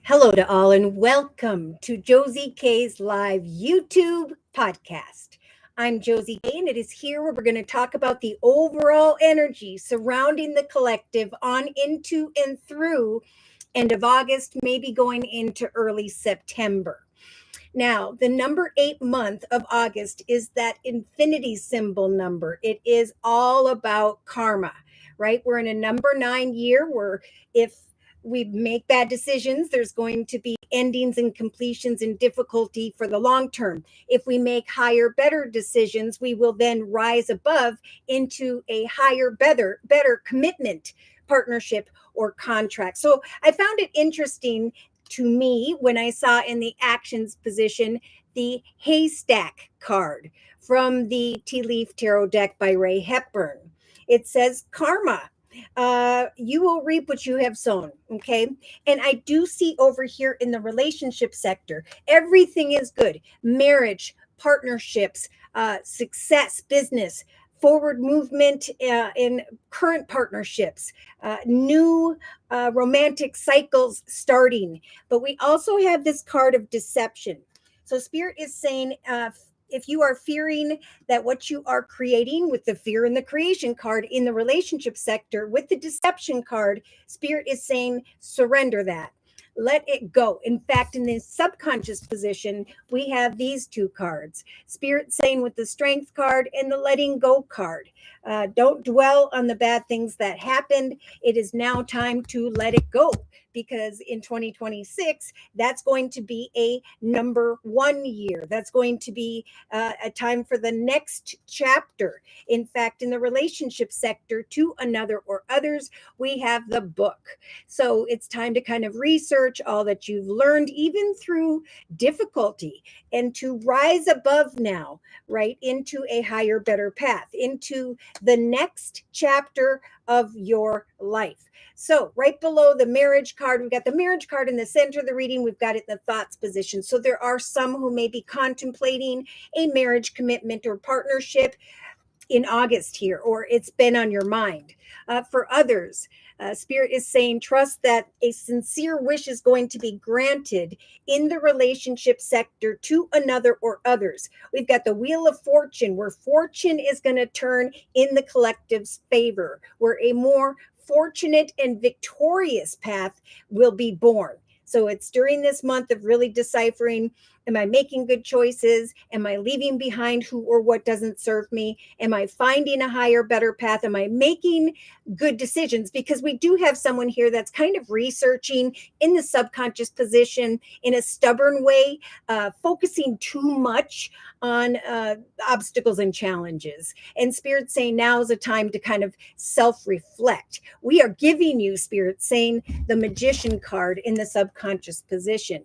Hello to all, and welcome to Josie K's live YouTube podcast. I'm Josie K, and it is here where we're going to talk about the overall energy surrounding the collective on into and through end of August, maybe going into early September. Now, the number 8 month of August is that infinity symbol number. It is all about karma, right? We're in a number 9 year where if we make bad decisions, there's going to be endings and completions and difficulty for the long term. If we make higher, better decisions, we will then rise above into a higher, better commitment, partnership, or contract. So I found it interesting to me when I saw in the actions position the haystack card from the Tea Leaf Tarot deck by Ray Hepburn. It says karma. You will reap what you have sown. Okay. And I do see over here in the relationship sector, everything is good. Marriage, partnerships, success, business, forward movement in current partnerships, new romantic cycles starting. But we also have this card of deception. So Spirit is saying, if you are fearing that what you are creating with the fear and the creation card in the relationship sector with the deception card, Spirit is saying, surrender that. Let it go. In fact, in the subconscious position, we have these two cards. Spirit saying with the strength card and the letting go card. Don't dwell on the bad things that happened. It is now time to let it go, because in 2026, that's going to be a number 1 year. That's going to be a time for the next chapter. In fact, in the relationship sector, to another or others, we have the book. So it's time to kind of research all that you've learned, even through difficulty, and to rise above now, right, into a higher, better path, into the next chapter of your life. So right below the marriage card, we've got the marriage card in the center of the reading. We've got it in the thoughts position. So there are some who may be contemplating a marriage commitment or partnership in August here, or it's been on your mind. For others, Spirit is saying, trust that a sincere wish is going to be granted in the relationship sector to another or others. We've got the Wheel of Fortune, where fortune is going to turn in the collective's favor, where a more fortunate and victorious path will be born. So it's during this month of really deciphering, am I making good choices? Am I leaving behind who or what doesn't serve me? Am I finding a higher, better path? Am I making good decisions? Because we do have someone here that's kind of researching in the subconscious position in a stubborn way, focusing too much on obstacles and challenges. And Spirit saying now is a time to kind of self-reflect. We are giving you, Spirit saying, the Magician card in the subconscious position.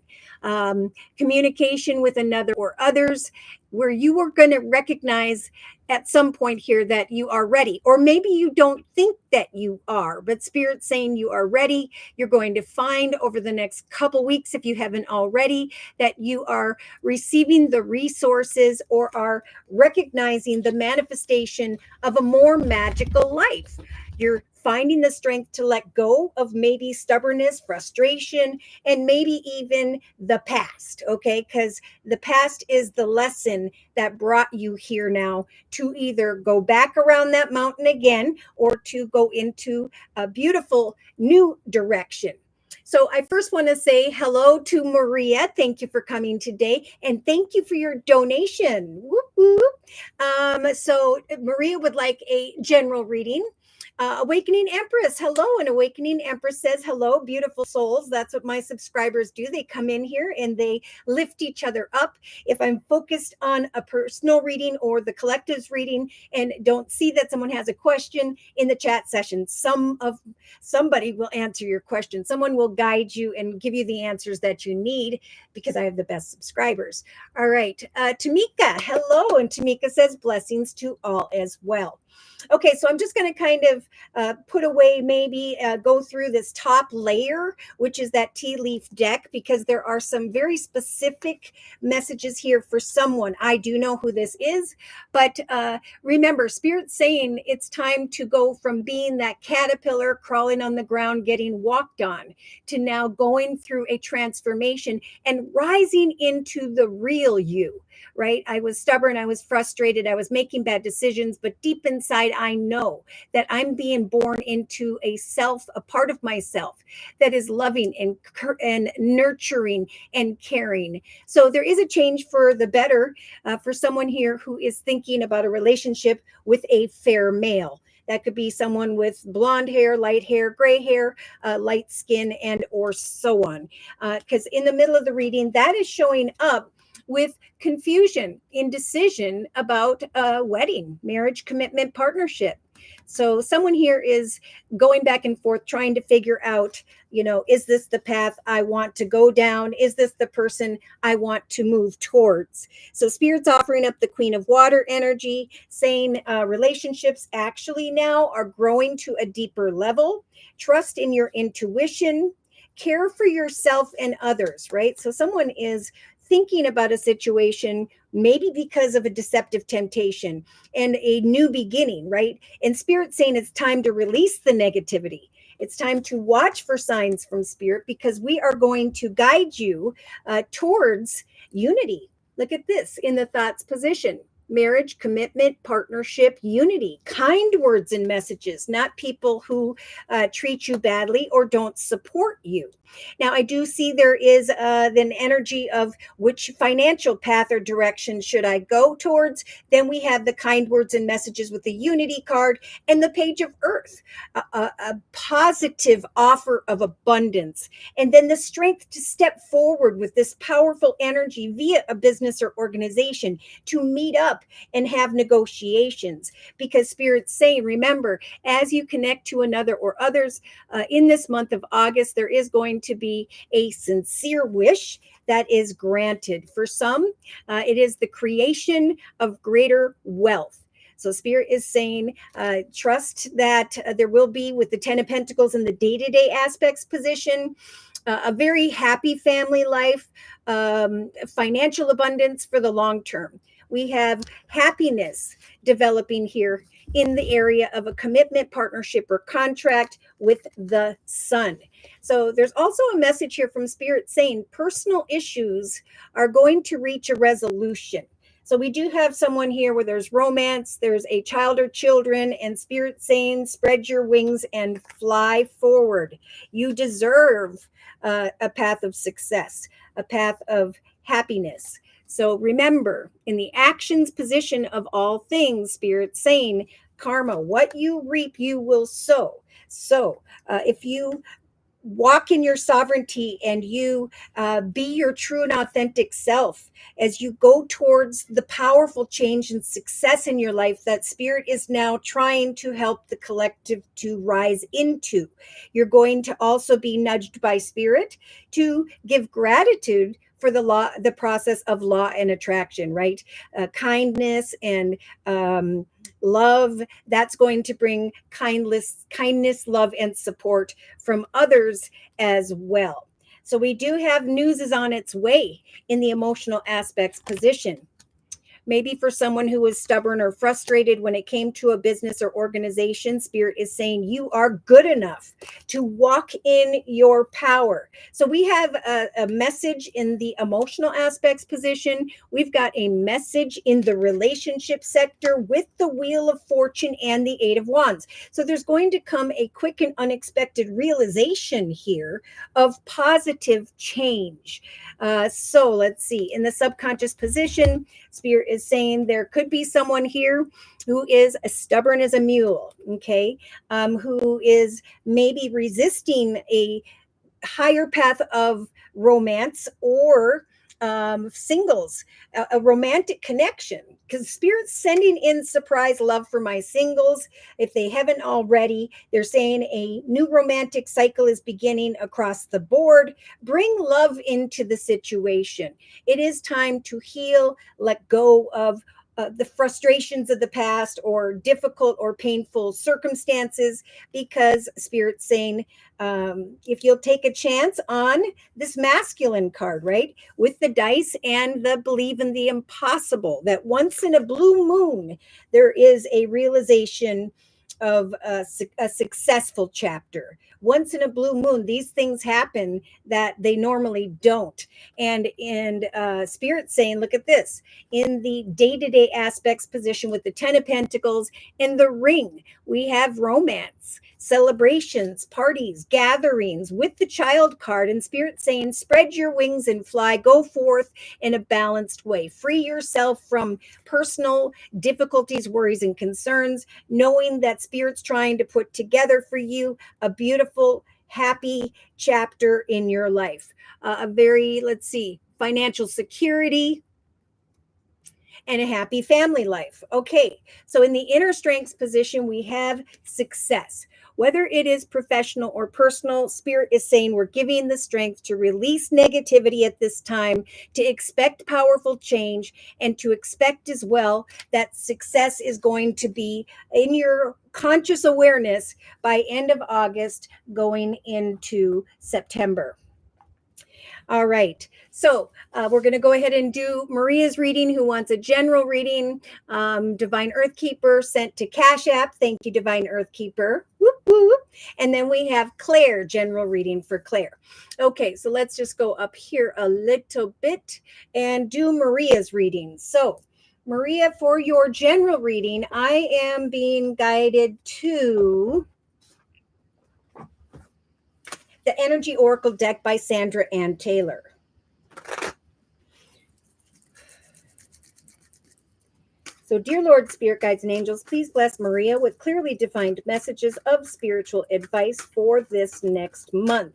Communication with another or others, where you are going to recognize at some point here that you are ready, or maybe you don't think that you are, but Spirit's saying you are ready. You're going to find over the next couple weeks, if you haven't already, that you are receiving the resources or are recognizing the manifestation of a more magical life. You're finding the strength to let go of maybe stubbornness, frustration, and maybe even the past, okay? Because the past is the lesson that brought you here now to either go back around that mountain again or to go into a beautiful new direction. So I first want to say hello to Maria. Thank you for coming today, and thank you for your donation. Whoop, whoop. So Maria would like a general reading. Awakening Empress, hello. And Awakening Empress says, hello, beautiful souls. That's what my subscribers do. They come in here and they lift each other up. If I'm focused on a personal reading or the collective's reading and don't see that someone has a question in the chat session, somebody will answer your question. Someone will guide you and give you the answers that you need, because I have the best subscribers. All right. Tamika, hello. And Tamika says, blessings to all as well. Okay, so I'm just going to kind of put away, maybe go through this top layer, which is that tea leaf deck, because there are some very specific messages here for someone. I do know who this is, but remember, Spirit's saying it's time to go from being that caterpillar crawling on the ground, getting walked on, to now going through a transformation and rising into the real you, right? I was stubborn, I was frustrated, I was making bad decisions, but deep inside, I know that I'm being born into a self, a part of myself that is loving and nurturing and caring. So there is a change for the better for someone here who is thinking about a relationship with a fair male. That could be someone with blonde hair, light hair, gray hair, light skin, and or so on. Because in the middle of the reading, that is showing up with confusion, indecision about a wedding, marriage, commitment, partnership. So someone here is going back and forth trying to figure out, is this the path I want to go down? Is this the person I want to move towards? So Spirit's offering up the Queen of Water energy, saying relationships actually now are growing to a deeper level. Trust in your intuition, care for yourself and others, right? So someone is thinking about a situation, maybe because of a deceptive temptation and a new beginning, right? And Spirit saying it's time to release the negativity. It's time to watch for signs from Spirit, because we are going to guide you towards unity. Look at this in the thoughts position. Marriage, commitment, partnership, unity, kind words and messages, not people who treat you badly or don't support you. Now, I do see there is an energy of which financial path or direction should I go towards. Then we have the kind words and messages with the unity card and the page of earth, a positive offer of abundance. And then the strength to step forward with this powerful energy via a business or organization to meet up and have negotiations, because Spirit's saying, remember, as you connect to another or others in this month of August, there is going to be a sincere wish that is granted. For some, it is the creation of greater wealth. So Spirit is saying, trust that there will be, with the 10 of Pentacles in the day-to-day aspects position, a very happy family life, financial abundance for the long term. We have happiness developing here in the area of a commitment, partnership, or contract with the sun. So there's also a message here from Spirit saying personal issues are going to reach a resolution. So we do have someone here where there's romance, there's a child or children, and Spirit saying, spread your wings and fly forward. You deserve a path of success, a path of happiness. So remember, in the actions position of all things, Spirit saying, karma, what you reap, you will sow. So if you walk in your sovereignty and you be your true and authentic self as you go towards the powerful change and success in your life that Spirit is now trying to help the collective to rise into. You're going to also be nudged by Spirit to give gratitude for the process of law and attraction, right? Kindness and love, that's going to bring kindness, love, and support from others as well. So we do have news is on its way in the emotional aspects position. Maybe for someone who was stubborn or frustrated when it came to a business or organization, Spirit is saying you are good enough to walk in your power. So we have a message in the emotional aspects position. We've got a message in the relationship sector with the Wheel of Fortune and the Eight of Wands. So there's going to come a quick and unexpected realization here of positive change. So let's see. In the subconscious position, Spirit is saying there could be someone here who is as stubborn as a mule, okay, who is maybe resisting a higher path of romance or singles, a romantic connection, because Spirit's sending in surprise love for my singles. If they haven't already, they're saying a new romantic cycle is beginning across the board. Bring love into the situation. It is time to heal, let go of the frustrations of the past or difficult or painful circumstances, because Spirit's saying, if you'll take a chance on this masculine card, right, with the dice and the believe in the impossible, that once in a blue moon, there is a realization of a successful chapter. Once in a blue moon, these things happen that they normally don't. And Spirit saying, look at this, in the day-to-day aspects position with the 10 of Pentacles and the ring, we have romance, celebrations, parties, gatherings with the Child card, and Spirit saying, spread your wings and fly, go forth in a balanced way, free yourself from personal difficulties, worries, and concerns, knowing that Spirit's trying to put together for you a beautiful, happy chapter in your life. A very, let's see, financial security and a happy family life. Okay, so in the inner strengths position, we have success. Whether it is professional or personal, Spirit is saying we're giving the strength to release negativity at this time, to expect powerful change, and to expect as well that success is going to be in your conscious awareness by end of August going into September. All right. So we're going to go ahead and do Maria's reading, who wants a general reading. Divine Earth Keeper sent to Cash App. Thank you, Divine Earth Keeper. Whoop, whoop. And then we have Claire, general reading for Claire. Okay, so let's just go up here a little bit and do Maria's reading. So Maria, for your general reading, I am being guided to the Energy Oracle deck by Sandra Ann Taylor. So, dear Lord, Spirit Guides, and Angels, please bless Maria with clearly defined messages of spiritual advice for this next month.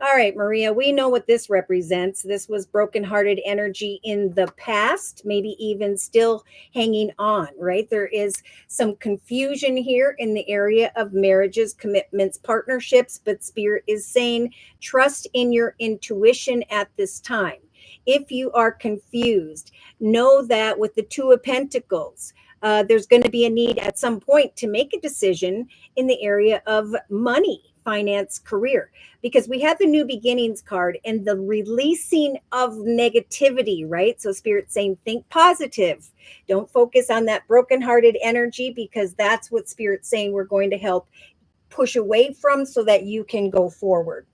All right, Maria, we know what this represents. This was brokenhearted energy in the past, maybe even still hanging on, right? There is some confusion here in the area of marriages, commitments, partnerships, but Spirit is saying trust in your intuition at this time. If you are confused, know that with the Two of Pentacles, there's going to be a need at some point to make a decision in the area of money, finance, career, because we have the New Beginnings card and the releasing of negativity, right? So Spirit's saying, think positive. Don't focus on that brokenhearted energy, because that's what Spirit's saying we're going to help push away from so that you can go forward.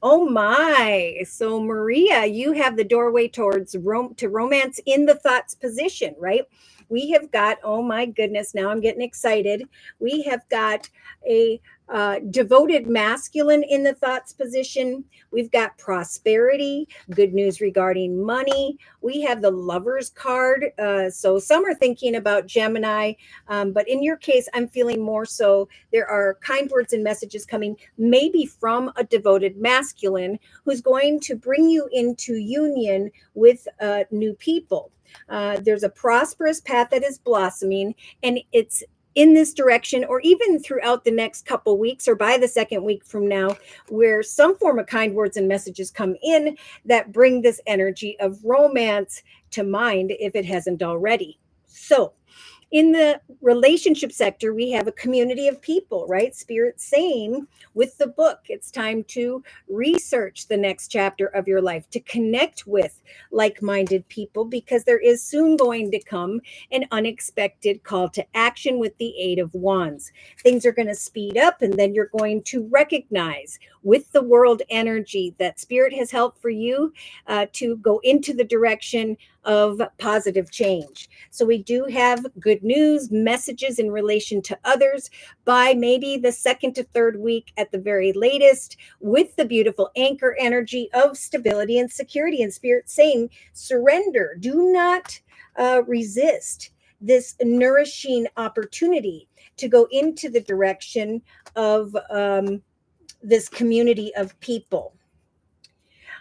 Oh my. So Maria, you have the doorway towards romance in the thoughts position, right? We have got, oh my goodness, now I'm getting excited. We have got a devoted masculine in the thoughts position. We've got prosperity, good news regarding money. We have the Lovers card. So some are thinking about Gemini, but in your case, I'm feeling more so there are kind words and messages coming, maybe from a devoted masculine who's going to bring you into union with new people. There's a prosperous path that is blossoming, and it's in this direction, or even throughout the next couple weeks, or by the second week from now, where some form of kind words and messages come in that bring this energy of romance to mind, if it hasn't already. So in the relationship sector, we have a community of people, right? Spirit saying with the book, it's time to research the next chapter of your life, to connect with like-minded people, because there is soon going to come an unexpected call to action with the Eight of Wands. Things are going to speed up, and then you're going to recognize with the world energy that Spirit has helped for you to go into the direction of positive change. So we do have good news, messages in relation to others by maybe the second to third week at the very latest, with the beautiful anchor energy of stability and security, and Spirit saying, surrender, do not resist this nourishing opportunity to go into the direction of this community of people.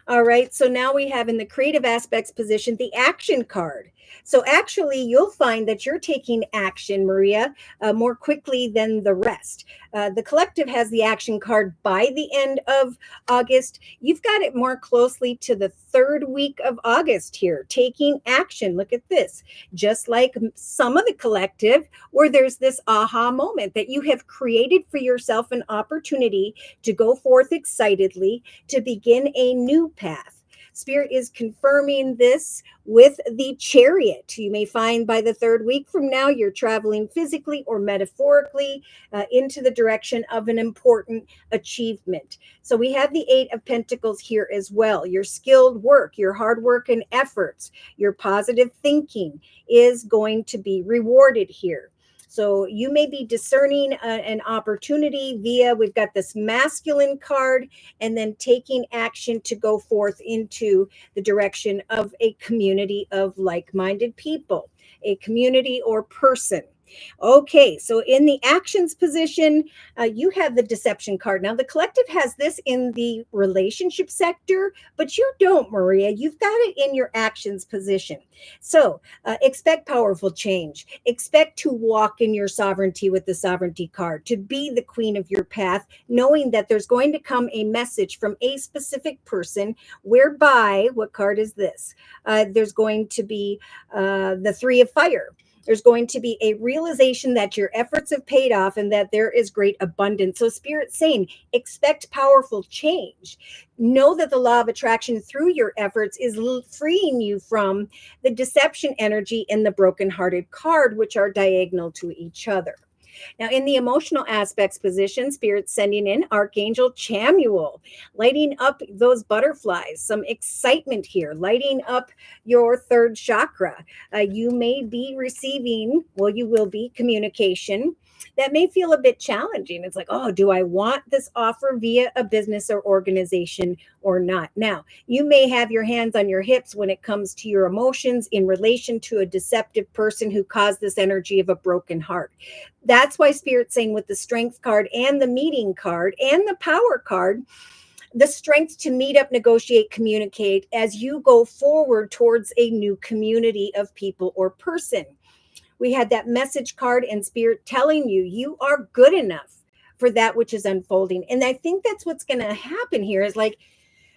All right. So now we have in the creative aspects position the action card. So actually, you'll find that you're taking action, Maria, more quickly than the rest. The collective has the action card by the end of August. You've got it more closely to the third week of August here, taking action. Look at this. Just like some of the collective, where there's this aha moment that you have created for yourself an opportunity to go forth excitedly to begin a new path. Spirit is confirming this with the chariot. You may find by the third week from now, you're traveling physically or metaphorically into the direction of an important achievement. So we have the Eight of Pentacles here as well. Your skilled work, your hard work and efforts, your positive thinking is going to be rewarded here. So you may be discerning an opportunity via, we've got this masculine card, and then taking action to go forth into the direction of a community of like-minded people, a community or person. Okay, so in the actions position, you have the deception card. Now, the collective has this in the relationship sector, but you don't, Maria. You've got it in your actions position. So expect powerful change. Expect to walk in your sovereignty with the sovereignty card, to be the queen of your path, knowing that there's going to come a message from a specific person whereby, what card is this? There's going to be the Three of Fire. There's going to be a realization that your efforts have paid off and that there is great abundance. So Spirit's saying, expect powerful change. Know that the law of attraction through your efforts is freeing you from the deception energy and the brokenhearted card, which are diagonal to each other. Now, in the emotional aspects position, Spirit's sending in Archangel Chamuel, lighting up those butterflies, some excitement here, lighting up your third chakra. You may be receiving, well, you will be communication that may feel a bit challenging. It's like, oh, do I want this offer via a business or organization or not? Now, you may have your hands on your hips when it comes to your emotions in relation to a deceptive person who caused this energy of a broken heart. That's why Spirit's saying with the strength card and the meeting card and the power card, the strength to meet up, negotiate, communicate as you go forward towards a new community of people or person. We had that message card and Spirit telling you, you are good enough for that which is unfolding. And I think that's what's going to happen here is like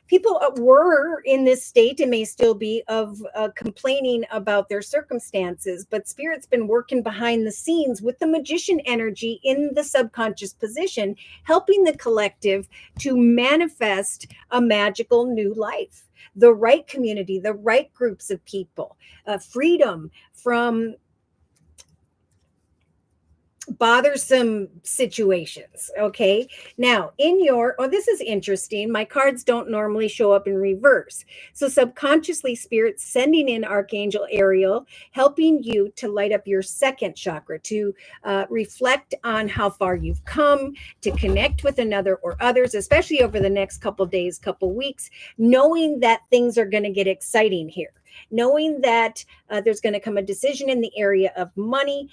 people were in this state and may still be of complaining about their circumstances, but Spirit's been working behind the scenes with the magician energy in the subconscious position, helping the collective to manifest a magical new life, the right community, the right groups of people, freedom from bothersome situations. Okay. Now, in your, oh, this is interesting. My cards don't normally show up in reverse. So, subconsciously, Spirit's sending in Archangel Ariel, helping you to light up your second chakra, to reflect on how far you've come, to connect with another or others, especially over the next couple days, couple weeks, knowing that things are going to get exciting here. Knowing that there's going to come a decision in the area of money,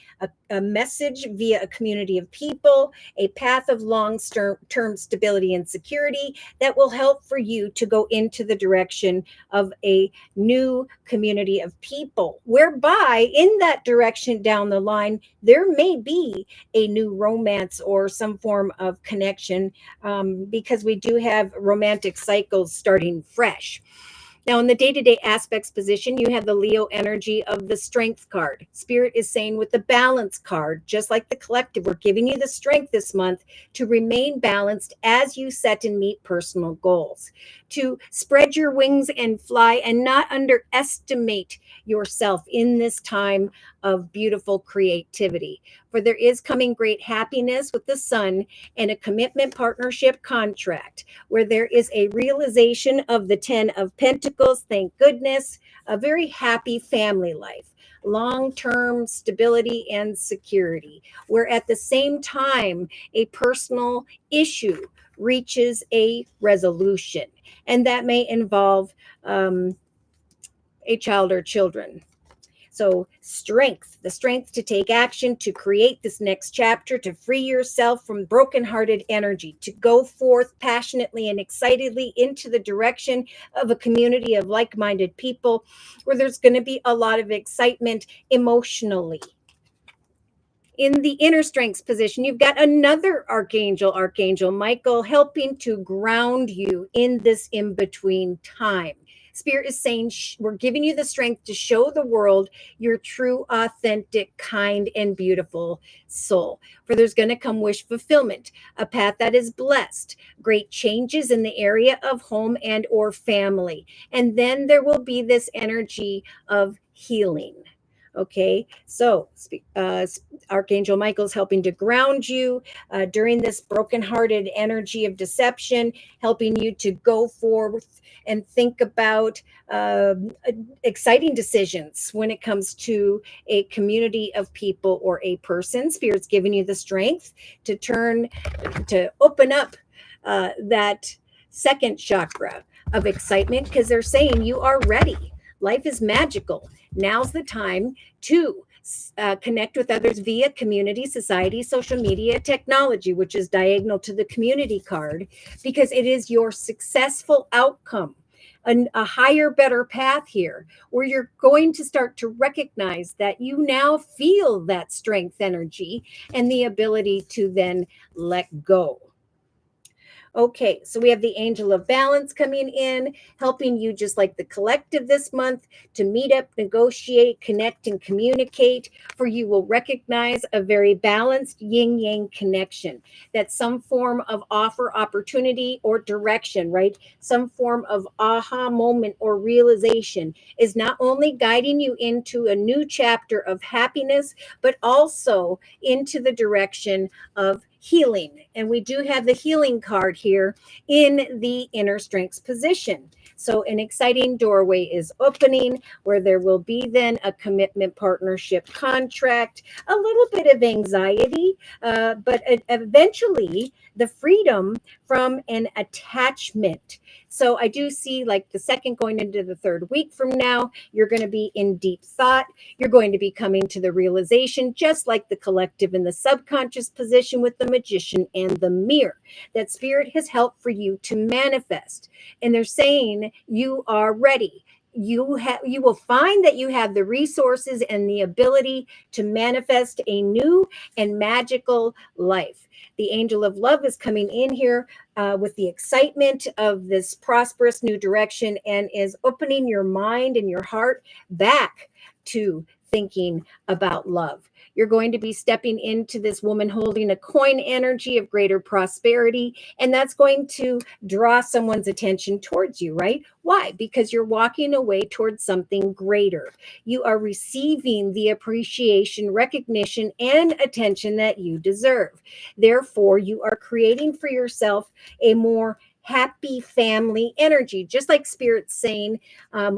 a message via a community of people, a path of long-term stability and security that will help for you to go into the direction of a new community of people, whereby in that direction down the line, there may be a new romance or some form of connection because we do have romantic cycles starting fresh. Now, in the day-to-day aspects position, you have the Leo energy of the strength card. Spirit is saying with the balance card, just like the collective, we're giving you the strength this month to remain balanced as you set and meet personal goals, to spread your wings and fly and not underestimate yourself in this time of beautiful creativity. For there is coming great happiness with the sun and a commitment partnership contract where there is a realization of the 10 of Pentacles. Thank goodness. A very happy family life, long-term stability and security, where at the same time, a personal issue reaches a resolution. And that may involve a child or children. So strength, the strength to take action, to create this next chapter, to free yourself from brokenhearted energy, to go forth passionately and excitedly into the direction of a community of like-minded people where there's going to be a lot of excitement emotionally. In the inner strengths position, you've got another Archangel Michael, helping to ground you in this in-between time. Spirit is saying, we're giving you the strength to show the world your true, authentic, kind, and beautiful soul. For there's going to come wish fulfillment, a path that is blessed, great changes in the area of home and or family. And then there will be this energy of healing. Okay, so Archangel Michael's helping to ground you during this brokenhearted energy of deception, helping you to go forth and think about exciting decisions when it comes to a community of people or a person. Spirit's giving you the strength to open up that second chakra of excitement, because they're saying you are ready. Life is magical. Now's the time to connect with others via community, society, social media, technology, which is diagonal to the community card, because it is your successful outcome, a higher, better path here, where you're going to start to recognize that you now feel that strength energy and the ability to then let go. Okay, so we have the Angel of Balance coming in, helping you, just like the collective this month, to meet up, negotiate, connect, and communicate. For you will recognize a very balanced yin-yang connection. That's some form of offer, opportunity, or direction, right? Some form of aha moment or realization is not only guiding you into a new chapter of happiness, but also into the direction of healing. And we do have the healing card here in the inner strengths position. So an exciting doorway is opening where there will be then a commitment, partnership, contract, a little bit of anxiety, but eventually the freedom from an attachment. So I do see, like, the second going into the third week from now, you're going to be in deep thought. You're going to be coming to the realization, just like the collective in the subconscious position with the Magician and the Mirror, that Spirit has helped for you to manifest. And they're saying you are ready. You will find that you have the resources and the ability to manifest a new and magical life. The Angel of Love is coming in here with the excitement of this prosperous new direction, and is opening your mind and your heart back to thinking about love. You're going to be stepping into this woman holding a coin energy of greater prosperity, and that's going to draw someone's attention towards you, right? Why? Because you're walking away towards something greater. You are receiving the appreciation, recognition, and attention that you deserve. Therefore, you are creating for yourself a more happy family energy, just like Spirit's saying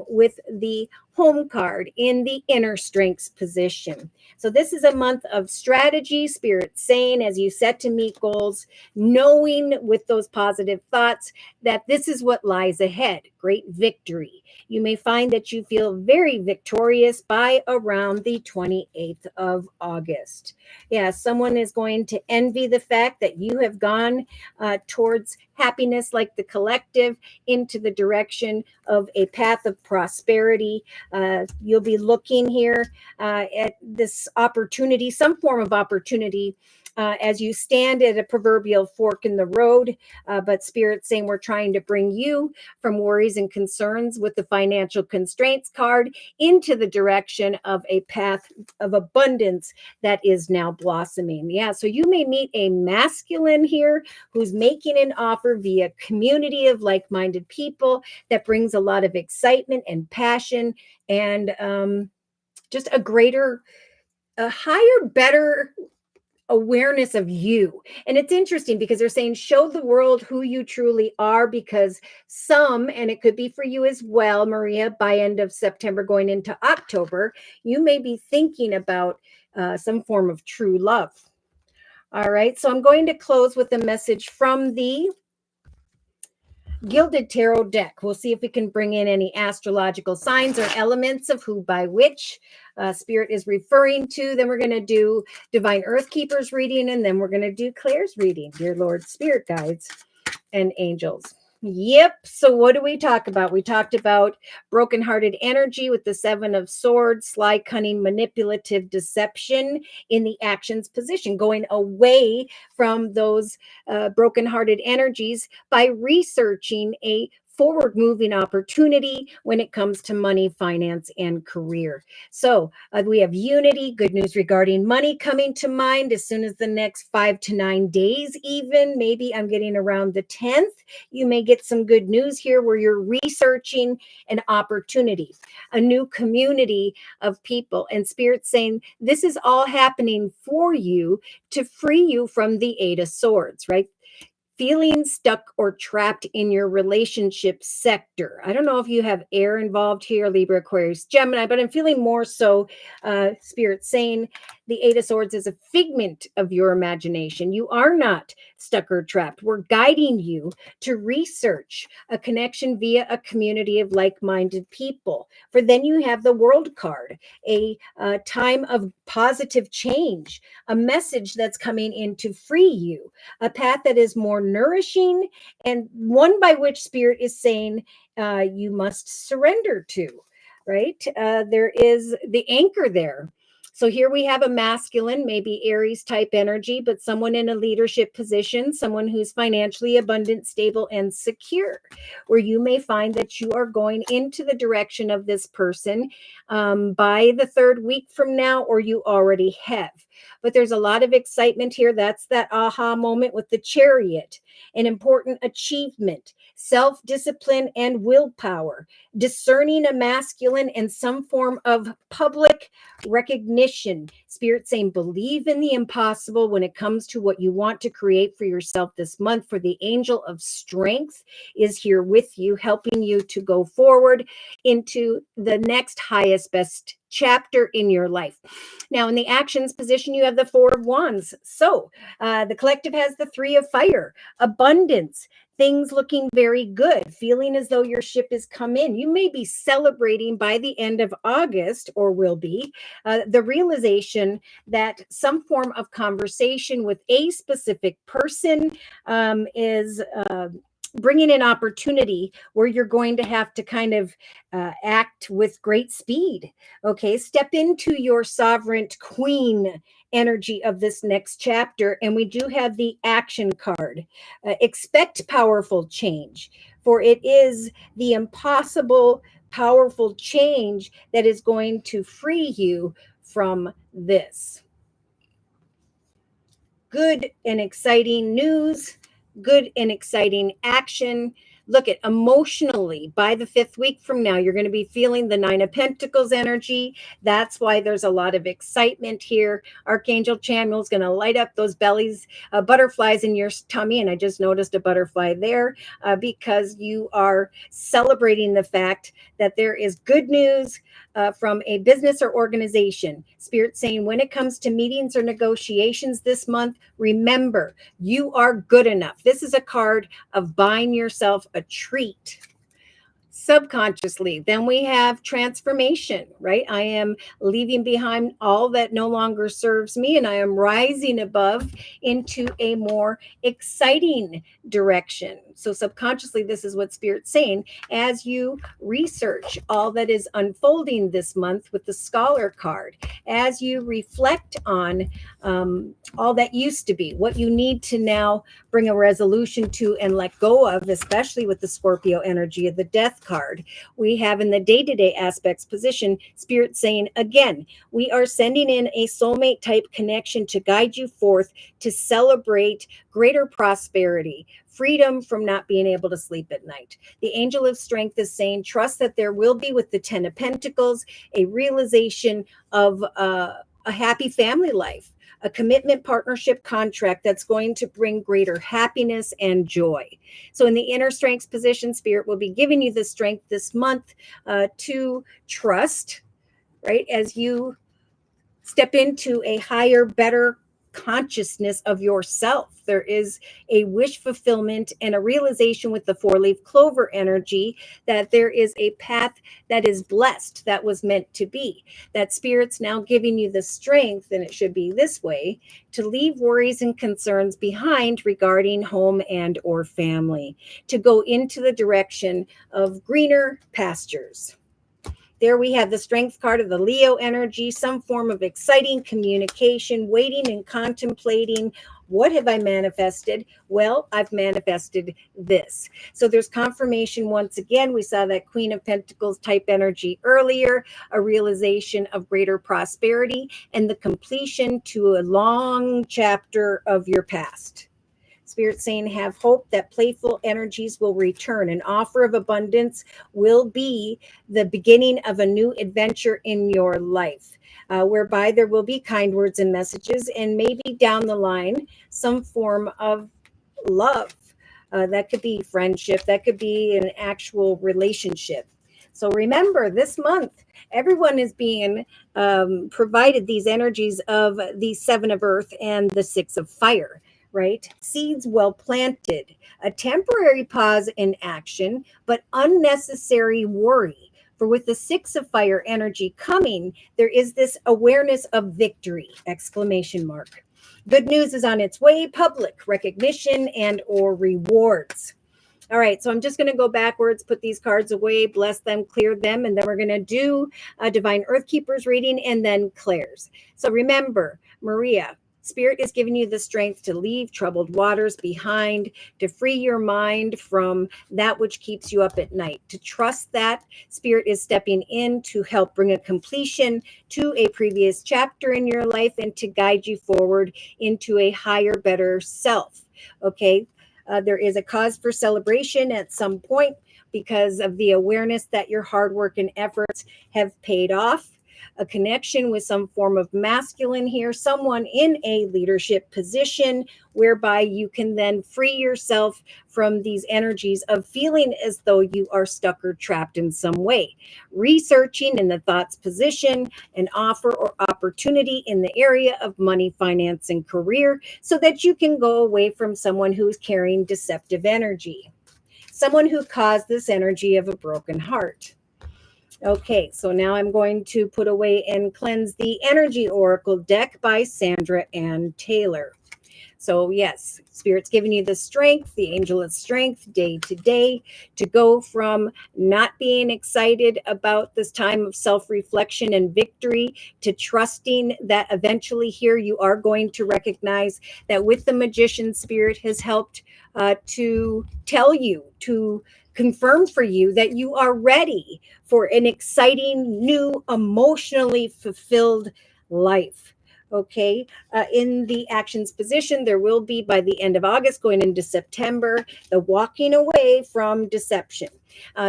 with the home card in the inner strengths position. So this is a month of strategy. Spirit saying, as you set to meet goals, knowing with those positive thoughts that this is what lies ahead, great victory. You may find that you feel very victorious by around the 28th of August. Yeah, someone is going to envy the fact that you have gone towards happiness, like the collective, into the direction of a path of prosperity. You'll be looking here at this opportunity, some form of opportunity, as you stand at a proverbial fork in the road. But Spirit's saying we're trying to bring you from worries and concerns with the financial constraints card into the direction of a path of abundance that is now blossoming. Yeah, so you may meet a masculine here who's making an offer via community of like-minded people that brings a lot of excitement and passion, and just a higher, better awareness of you. And it's interesting because they're saying show the world who you truly are, because some, and it could be for you as well, Maria, by end of September going into October, you may be thinking about some form of true love. All right, so I'm going to close with a message from the Gilded Tarot deck. We'll see if we can bring in any astrological signs or elements of who by which Spirit is referring to. Then we're going to do Divine Earth Keepers reading, and then we're going to do Claire's reading, Dear Lord, Spirit Guides, and Angels. Yep. So what do we talk about? We talked about brokenhearted energy with the Seven of Swords, sly, cunning, manipulative deception in the actions position, going away from those brokenhearted energies by researching a forward moving opportunity when it comes to money, finance, and career. So we have unity, good news regarding money coming to mind as soon as the next 5 to 9 days, even maybe I'm getting around the 10th. You may get some good news here where you're researching an opportunity, a new community of people, and Spirit saying this is all happening for you to free you from the Eight of Swords, right? Feeling stuck or trapped in your relationship sector. I don't know if you have air involved here, Libra, Aquarius, Gemini, but I'm feeling more so Spirit saying the Eight of Swords is a figment of your imagination. You are not stuck or trapped. We're guiding you to research a connection via a community of like-minded people. For then you have the World card, a time of positive change, a message that's coming in to free you, a path that is more nourishing, and one by which Spirit is saying you must surrender to, right? There is the anchor there. So here we have a masculine, maybe Aries type energy, but someone in a leadership position, someone who's financially abundant, stable, and secure, where you may find that you are going into the direction of this person by the 3rd week from now, or you already have. But there's a lot of excitement here. That's that aha moment with the Chariot, an important achievement, self-discipline and willpower, discerning a masculine and some form of public recognition. Spirit saying believe in the impossible when it comes to what you want to create for yourself this month. For the Angel of Strength is here with you, helping you to go forward into the next highest, best chapter in your life. Now, in the actions position, you have the Four of Wands. So the collective has the Three of Fire, abundance, things looking very good, feeling as though your ship has come in. You may be celebrating by the end of August, or will be, the realization that some form of conversation with a specific person is bringing an opportunity where you're going to have to kind of act with great speed. Okay, step into your sovereign queen energy of this next chapter. And we do have the action card. Expect powerful change, for it is the impossible, powerful change that is going to free you from this. Good and exciting news, good and exciting action. Look at emotionally, by the 5th week from now, you're going to be feeling the Nine of Pentacles energy. That's why there's a lot of excitement here. Archangel Chamuel is going to light up those bellies, butterflies in your tummy. And I just noticed a butterfly there because you are celebrating the fact that there is good news from a business or organization. Spirit saying when it comes to meetings or negotiations this month, remember, you are good enough. This is a card of buying yourself a treat. Subconsciously, then we have transformation, right? I am leaving behind all that no longer serves me, and I am rising above into a more exciting direction. So subconsciously, this is what Spirit's saying as you research all that is unfolding this month with the Scholar card, as you reflect on all that used to be, what you need to now bring a resolution to and let go of, especially with the Scorpio energy of the Death card. We have in the day-to-day aspects position, Spirit saying, again, we are sending in a soulmate type connection to guide you forth to celebrate greater prosperity, freedom from not being able to sleep at night. The Angel of Strength is saying, trust that there will be, with the Ten of Pentacles, a realization of a happy family life, a commitment partnership contract that's going to bring greater happiness and joy. So in the inner strengths position, Spirit will be giving you the strength this month to trust, right? As you step into a higher, better consciousness of yourself. There is a wish fulfillment and a realization with the four-leaf clover energy that there is a path that is blessed, that was meant to be. That Spirit's now giving you the strength, and it should be this way, to leave worries and concerns behind regarding home and or family, to go into the direction of greener pastures. There we have the strength card of the Leo energy, some form of exciting communication, waiting and contemplating. What have I manifested? Well, I've manifested this. So there's confirmation once again. We saw that Queen of Pentacles type energy earlier, a realization of greater prosperity and the completion to a long chapter of your past. Spirit saying, have hope that playful energies will return. An offer of abundance will be the beginning of a new adventure in your life, whereby there will be kind words and messages, and maybe down the line, some form of love. That could be friendship. That could be an actual relationship. So remember, this month, everyone is being provided these energies of the Seven of Earth and the Six of Fire. Right? Seeds well planted, a temporary pause in action, but unnecessary worry. For with the Six of Fire energy coming, there is this awareness of victory, exclamation mark. Good news is on its way, public recognition and or rewards. All right, so I'm just going to go backwards, put these cards away, bless them, clear them, and then we're going to do a Divine Earth Keepers reading and then Claire's. So remember, Maria, Spirit is giving you the strength to leave troubled waters behind, to free your mind from that which keeps you up at night, to trust that Spirit is stepping in to help bring a completion to a previous chapter in your life and to guide you forward into a higher, better self. Okay, there is a cause for celebration at some point because of the awareness that your hard work and efforts have paid off. A connection with some form of masculine here, someone in a leadership position whereby you can then free yourself from these energies of feeling as though you are stuck or trapped in some way. Researching in the thoughts position, an offer or opportunity in the area of money, finance, and career so that you can go away from someone who is carrying deceptive energy, someone who caused this energy of a broken heart. Okay, so now I'm going to put away and cleanse the Energy Oracle deck by Sandra Ann Taylor. So yes, Spirit's giving you the strength, the angel of strength, day to day, to go from not being excited about this time of self-reflection and victory to trusting that eventually here you are going to recognize that with the Magician, Spirit has helped to tell you, to confirm for you that you are ready for an exciting, new, emotionally fulfilled life. Okay, in the actions position, there will be by the end of August, going into September, the walking away from deception.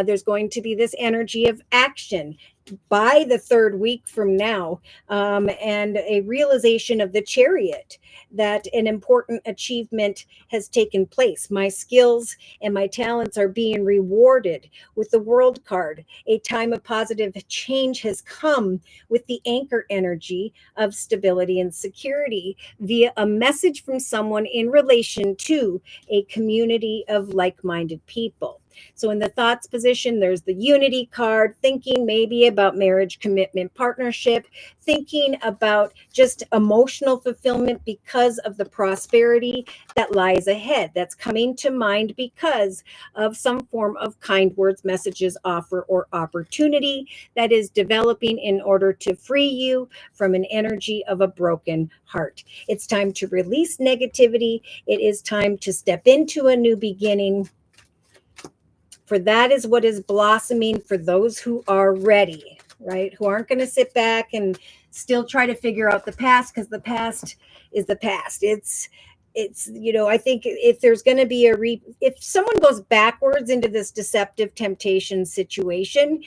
There's going to be this energy of action by the third week from now, and a realization of the Chariot that an important achievement has taken place. My skills and my talents are being rewarded with the World card. A time of positive change has come with the Anchor energy of stability and security via a message from someone in relation to a community of like-minded people. So in the thoughts position, there's the Unity card, thinking maybe about marriage, commitment, partnership, thinking about just emotional fulfillment because of the prosperity that lies ahead. That's coming to mind because of some form of kind words, messages, offer, or opportunity that is developing in order to free you from an energy of a broken heart. It's time to release negativity. It is time to step into a new beginning. For that is what is blossoming for those who are ready, right? Who aren't going to sit back and still try to figure out the past, because the past is the past. It's, I think if there's going to be if someone goes backwards into this deceptive temptation situation,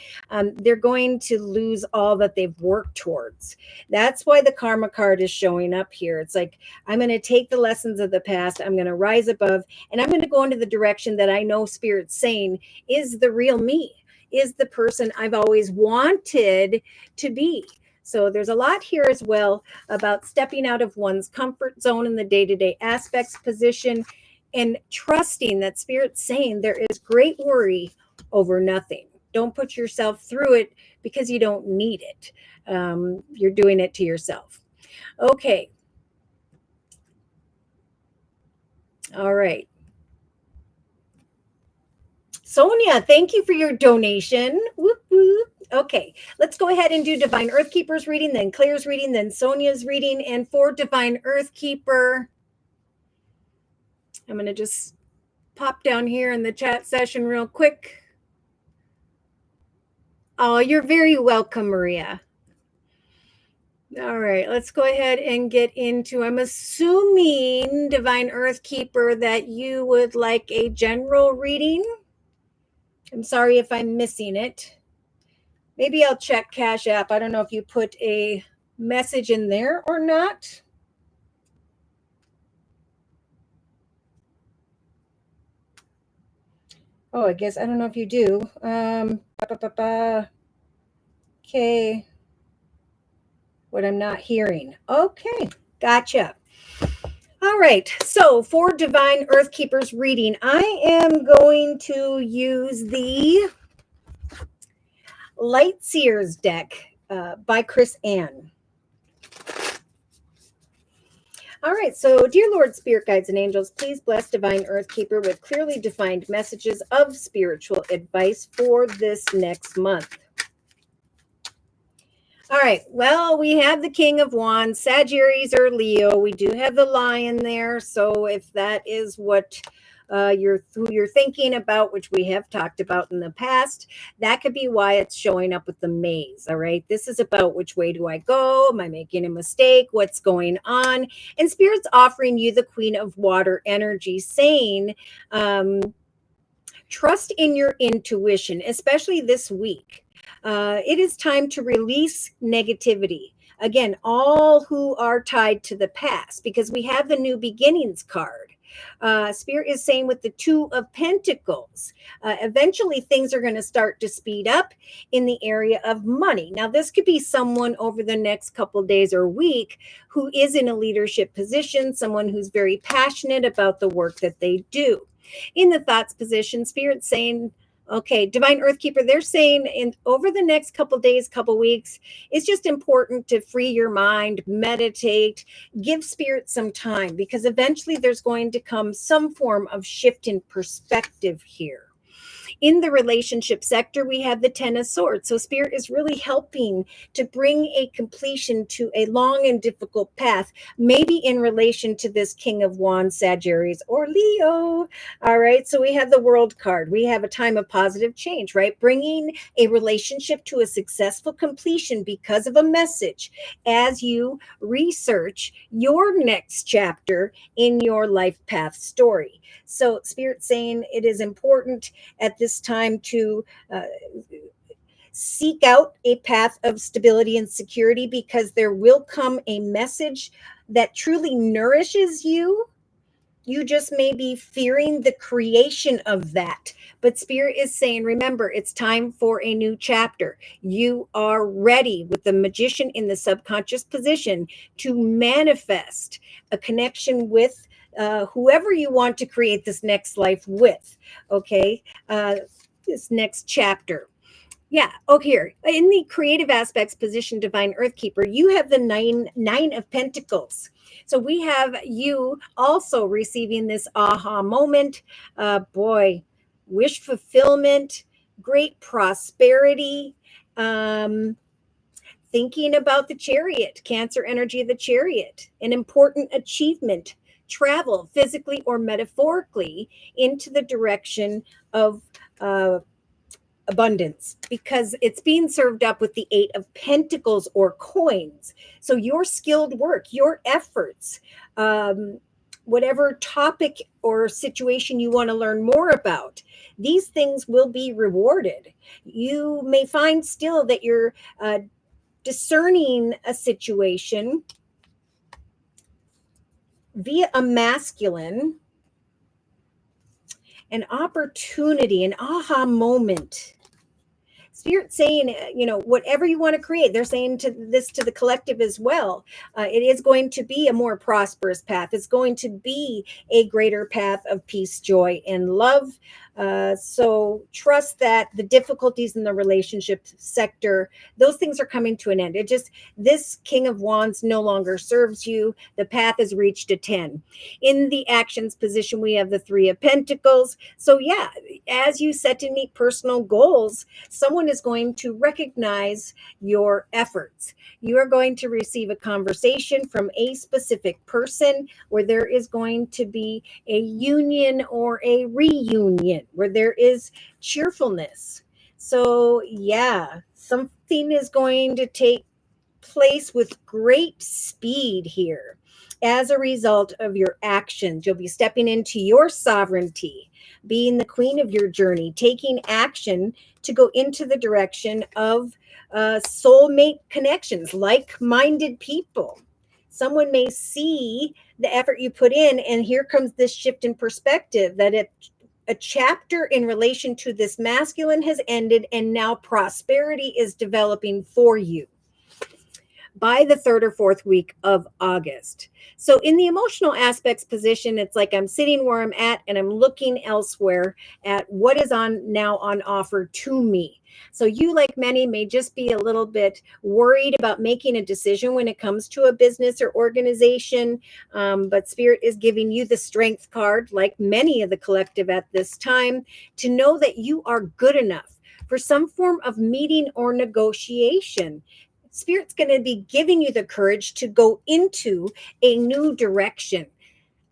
they're going to lose all that they've worked towards. That's why the karma card is showing up here. It's like, I'm going to take the lessons of the past, I'm going to rise above, and I'm going to go into the direction that I know Spirit's saying is the real me, is the person I've always wanted to be. So there's a lot here as well about stepping out of one's comfort zone in the day-to-day aspects position and trusting that Spirit's saying there is great worry over nothing. Don't put yourself through it because you don't need it. You're doing it to yourself. Okay. All right. Sonia, thank you for your donation. Whoop, whoop. Okay, let's go ahead and do Divine Earthkeeper's reading, then Claire's reading, then Sonia's reading. And for Divine Earthkeeper, I'm going to just pop down here in the chat session real quick. Oh, you're very welcome, Maria. All right, let's go ahead and get into, I'm assuming, Divine Earthkeeper, that you would like a general reading. I'm sorry if I'm missing it. Maybe I'll check Cash App. I don't know if you put a message in there or not. Oh, I guess, I don't know if you do. Okay. What I'm not hearing. Okay, gotcha. All right, so for Divine Earthkeeper's reading, I am going to use the Light Seers deck by Chris Ann. All right, so dear Lord, Spirit Guides, and Angels, please bless Divine Earthkeeper with clearly defined messages of spiritual advice for this next month. All right, well, we have the King of Wands, Sagittarius or Leo. We do have the Lion there, so if that is what who you're thinking about, which we have talked about in the past, that could be why it's showing up with the maze. All right, this is about which way do I go? Am I making a mistake? What's going on? And Spirit's offering you the Queen of Water energy, saying trust in your intuition, especially this week. It is time to release negativity. Again, all who are tied to the past, because we have the new beginnings card. Spirit is saying with the Two of Pentacles, eventually things are going to start to speed up in the area of money. Now, this could be someone over the next couple days or week who is in a leadership position, someone who's very passionate about the work that they do. In the thoughts position, Spirit's saying, okay, Divine Earthkeeper, they're saying over the next couple days, couple weeks, it's just important to free your mind, meditate, give Spirit some time, because eventually there's going to come some form of shift in perspective here. In the relationship sector, we have the Ten of Swords. So Spirit is really helping to bring a completion to a long and difficult path, maybe in relation to this King of Wands, Sagittarius, or Leo. All right, so we have the World card. We have a time of positive change, right? Bringing a relationship to a successful completion because of a message as you research your next chapter in your life path story. So Spirit saying it is important at this time to seek out a path of stability and security, because there will come a message that truly nourishes you. You just may be fearing the creation of that. But Spirit is saying, remember, it's time for a new chapter. You are ready with the Magician in the subconscious position to manifest a connection with whoever you want to create this next life with. Okay, this next chapter. Yeah. Okay. Here in the creative aspects position, Divine Earthkeeper, you have the nine of Pentacles. So we have you also receiving this aha moment. Boy, wish fulfillment, great prosperity. Thinking about the Chariot, Cancer energy of the Chariot, an important achievement, travel physically or metaphorically into the direction of abundance, because it's being served up with the Eight of Pentacles or coins. So your skilled work, your efforts, whatever topic or situation you want to learn more about, these things will be rewarded. You may find still that you're discerning a situation via a masculine, an opportunity, an aha moment. Spirit saying, whatever you want to create, they're saying to the collective as well. It is going to be a more prosperous path. It's going to be a greater path of peace, joy, and love. So trust that the difficulties in the relationship sector, those things are coming to an end. This King of Wands no longer serves you. The path has reached a 10. In the actions position, we have the Three of Pentacles. So yeah, as you set to meet personal goals, someone is going to recognize your efforts. You are going to receive a conversation from a specific person where there is going to be a union or a reunion, where there is cheerfulness. So yeah, something is going to take place with great speed here. As a result of your actions, you'll be stepping into your sovereignty, being the queen of your journey, taking action to go into the direction of soulmate connections, like-minded people. Someone may see the effort you put in, and here comes this shift in perspective that a chapter in relation to this masculine has ended, and now prosperity is developing for you by the third or fourth week of August. So in the emotional aspects position, it's like I'm sitting where I'm at and I'm looking elsewhere at what is now on offer to me. So you, like many, may just be a little bit worried about making a decision when it comes to a business or organization. But Spirit is giving you the strength card, like many of the collective at this time, to know that you are good enough for some form of meeting or negotiation. Spirit's going to be giving you the courage to go into a new direction,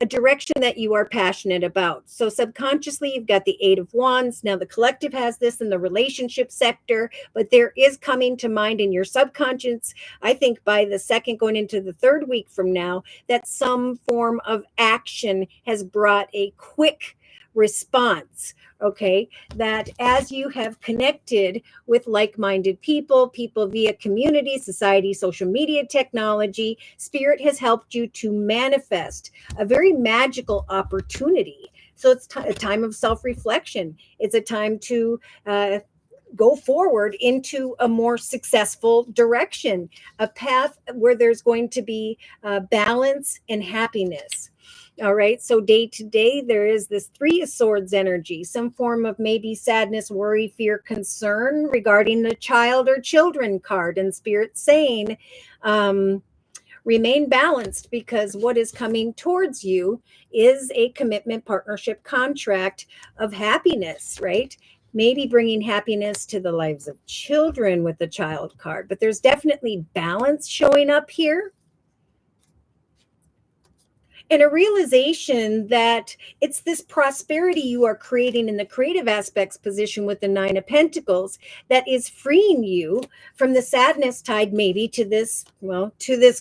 a direction that you are passionate about. So subconsciously, you've got the Eight of Wands. Now the collective has this in the relationship sector, but there is coming to mind in your subconscious, I think by the second going into the third week from now, that some form of action has brought a quick response. Okay, that as you have connected with like-minded people via community, society, social media, technology, Spirit has helped you to manifest a very magical opportunity. So it's a time of self-reflection. It's a time to go forward into a more successful direction, a path where there's going to be balance and happiness. All right. So day to day, there is this Three of Swords energy, some form of maybe sadness, worry, fear, concern regarding the child or children card, and Spirit saying, remain balanced, because what is coming towards you is a commitment, partnership, contract of happiness, right? Maybe bringing happiness to the lives of children with the child card, but there's definitely balance showing up here. And a realization that it's this prosperity you are creating in the creative aspects position with the Nine of Pentacles that is freeing you from the sadness tied maybe to this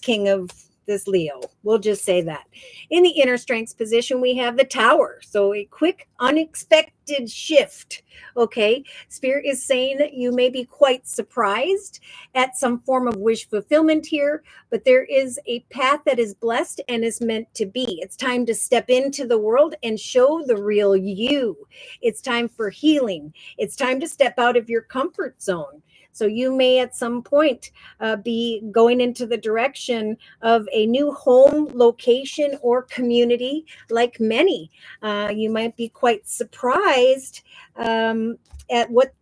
King of this Leo. We'll just say that. In the inner strengths position, we have the Tower. So a quick, unexpected shift. Okay. Spirit is saying that you may be quite surprised at some form of wish fulfillment here, but there is a path that is blessed and is meant to be. It's time to step into the world and show the real you. It's time for healing. It's time to step out of your comfort zone. So you may at some point be going into the direction of a new home, location, or community, like many. You might be quite surprised at what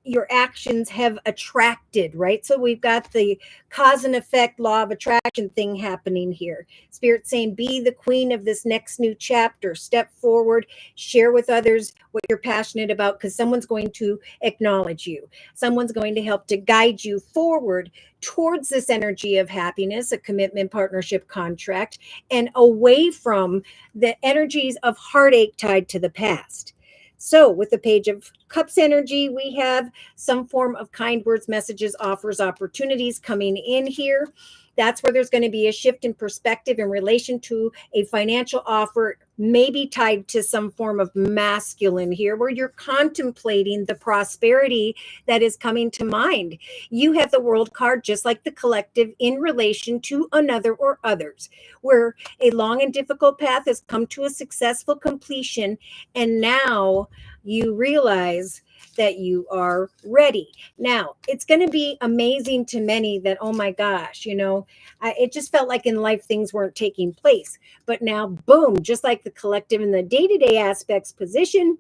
your actions have attracted, right? So we've got the cause and effect law of attraction thing happening here. Spirit saying, be the queen of this next new chapter. Step forward, share with others what you're passionate about, because someone's going to acknowledge you. Someone's going to help to guide you forward towards this energy of happiness, a commitment, partnership, contract, and away from the energies of heartache tied to the past. So with the Page of Cups energy, we have some form of kind words, messages, offers, opportunities coming in here. That's where there's going to be a shift in perspective in relation to a financial offer maybe tied to some form of masculine here, where you're contemplating the prosperity that is coming to mind. You have the world card, just like the collective, in relation to another or others, where a long and difficult path has come to a successful completion. And now you realize that you are ready. Now, it's going to be amazing to many that, oh my gosh, it just felt like in life things weren't taking place. But now, boom, just like the collective and the day-to-day aspects position,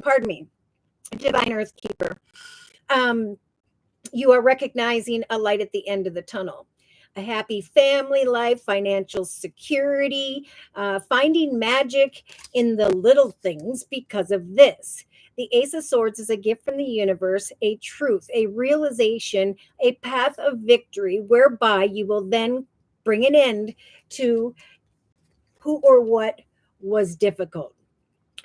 pardon me, Divine Earth Keeper, you are recognizing a light at the end of the tunnel. A happy family life, financial security, finding magic in the little things because of this. The Ace of Swords is a gift from the universe, a truth, a realization, a path of victory, whereby you will then bring an end to who or what was difficult.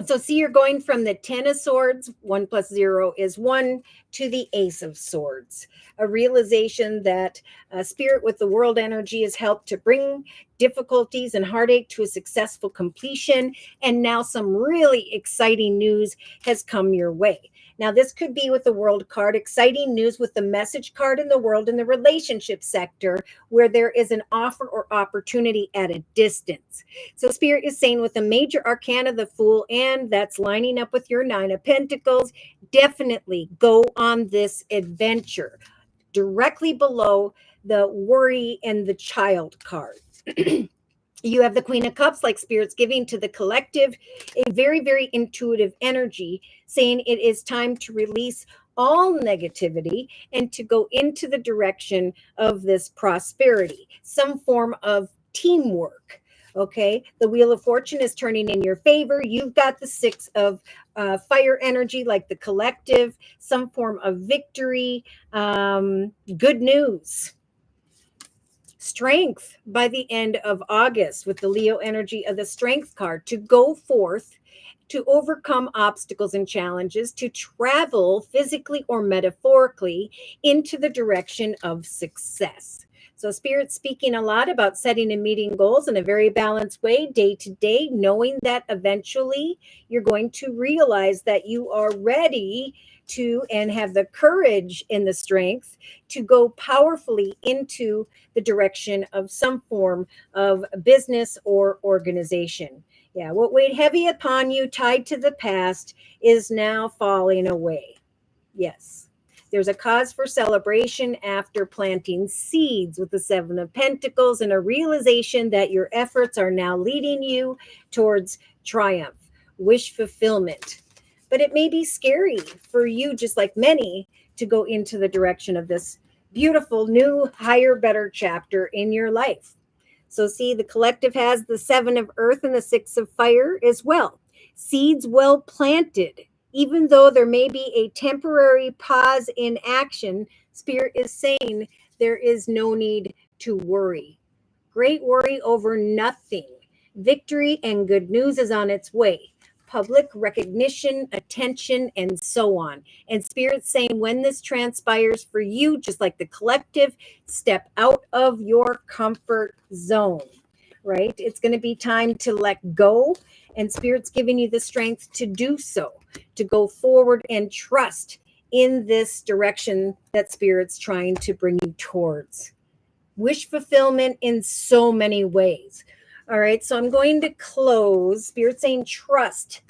So see, you're going from the 10 of Swords, 1 plus 0 is 1, to the Ace of Swords. A realization that spirit with the world energy has helped to bring difficulties and heartache to a successful completion. And now some really exciting news has come your way. Now, this could be with the world card, exciting news with the message card in the world in the relationship sector, where there is an offer or opportunity at a distance. So Spirit is saying with the major arcana, the Fool, and that's lining up with your 9 of Pentacles, definitely go on this adventure. Directly below the Worry and the Child card. You have the Queen of Cups, like Spirit's giving to the collective, a very, very intuitive energy, saying it is time to release all negativity and to go into the direction of this prosperity, some form of teamwork. Okay, the Wheel of Fortune is turning in your favor. You've got the 6 of fire energy, like the collective, some form of victory, good news. Strength by the end of August, with the Leo energy of the Strength card, to go forth, to overcome obstacles and challenges, to travel physically or metaphorically into the direction of success. So Spirit's speaking a lot about setting and meeting goals in a very balanced way, day to day, knowing that eventually you're going to realize that you are ready to and have the courage and the strength to go powerfully into the direction of some form of business or organization. Yeah, what weighed heavy upon you, tied to the past, is now falling away. Yes. There's a cause for celebration after planting seeds with the 7 of Pentacles, and a realization that your efforts are now leading you towards triumph, wish fulfillment. But it may be scary for you, just like many, to go into the direction of this beautiful new, higher, better chapter in your life. So see, the collective has the 7 of Earth and the 6 of Fire as well. Seeds well planted. Even though there may be a temporary pause in action, Spirit is saying there is no need to worry. Great worry over nothing. Victory and good news is on its way. Public recognition, attention, and so on. And Spirit's saying when this transpires for you, just like the collective, step out of your comfort zone, right? It's going to be time to let go, and Spirit's giving you the strength to do so, to go forward and trust in this direction that Spirit's trying to bring you towards. Wish fulfillment in so many ways. All right, so I'm going to close. Spirit saying trust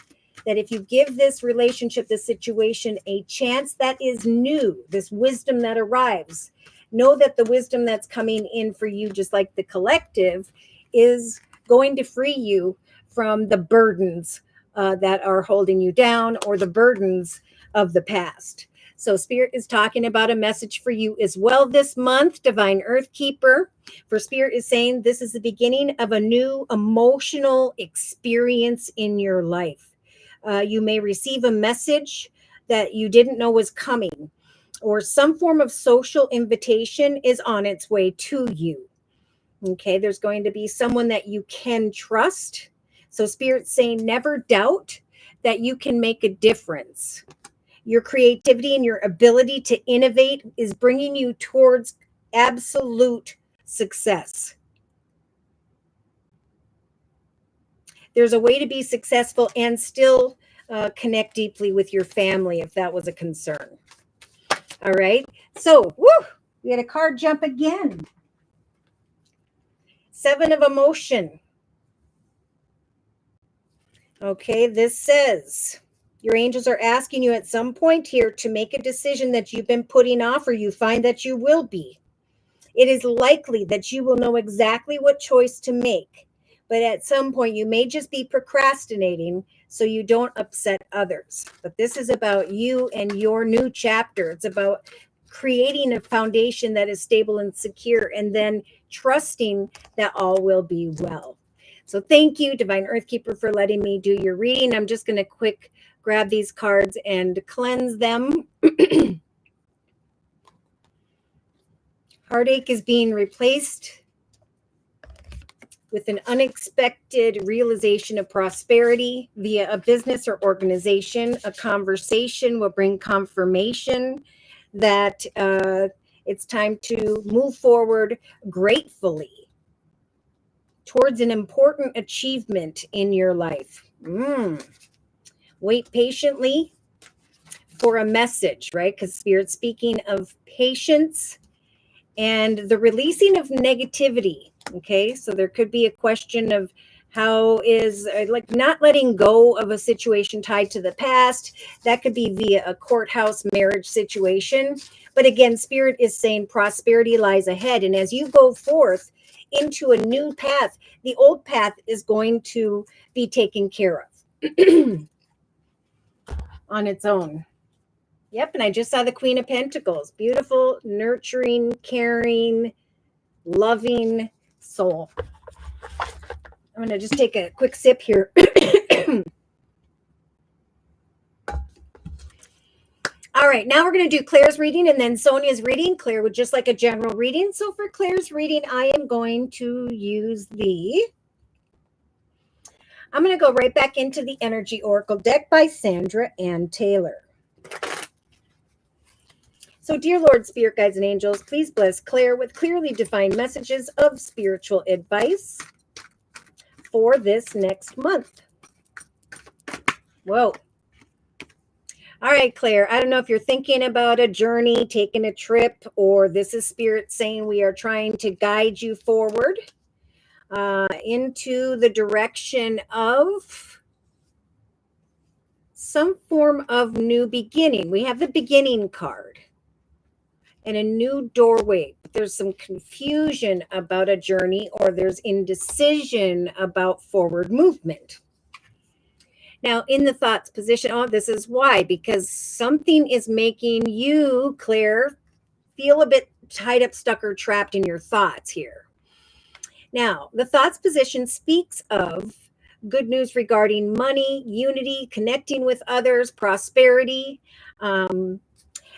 that if you give this relationship, this situation, a chance that is new, this wisdom that arrives, know that the wisdom that's coming in for you, just like the collective, is going to free you from the burdens that are holding you down, or the burdens of the past. So Spirit is talking about a message for you as well this month, Divine Earth Keeper. For Spirit is saying this is the beginning of a new emotional experience in your life. You may receive a message that you didn't know was coming, or some form of social invitation is on its way to you. Okay, there's going to be someone that you can trust. So Spirit's saying never doubt that you can make a difference. Your creativity and your ability to innovate is bringing you towards absolute success. There's a way to be successful and still connect deeply with your family if that was a concern. All right. So, woo, we had a card jump again. 7 of emotion. Okay, this says your angels are asking you at some point here to make a decision that you've been putting off, or you find that you will be. It is likely that you will know exactly what choice to make, but at some point you may just be procrastinating so you don't upset others. But this is about you and your new chapter. It's about creating a foundation that is stable and secure, and then trusting that all will be well. So thank you, Divine Earthkeeper, for letting me do your reading. I'm just going to quick grab these cards and cleanse them. Heartache is being replaced with an unexpected realization of prosperity via a business or organization. A conversation will bring confirmation that it's time to move forward gratefully towards an important achievement in your life. Wait patiently for a message, right? Because Spirit's speaking of patience and the releasing of negativity. Okay, so there could be a question of how is like not letting go of a situation tied to the past. That could be via a courthouse marriage situation. But again, Spirit is saying prosperity lies ahead. And as you go forth into a new path, the old path is going to be taken care of on its own. Yep, and I just saw the Queen of Pentacles. Beautiful, nurturing, caring, loving soul. I'm going to just take a quick sip here. All right, now we're going to do Claire's reading and then Sonia's reading. Claire would just like a general reading. So for Claire's reading, I am going to use I'm going to go right back into the Energy Oracle deck by Sandra Ann Taylor. So, dear Lord, Spirit Guides and Angels, please bless Claire with clearly defined messages of spiritual advice for this next month. Whoa. All right, Claire, I don't know if you're thinking about a journey, taking a trip, or this is Spirit saying we are trying to guide you forward into the direction of some form of new beginning. We have the beginning card and a new doorway. There's some confusion about a journey, or there's indecision about forward movement. Now, in the thoughts position, this is why, because something is making you, Claire, feel a bit tied up, stuck, or trapped in your thoughts here. Now, the thoughts position speaks of good news regarding money, unity, connecting with others, prosperity.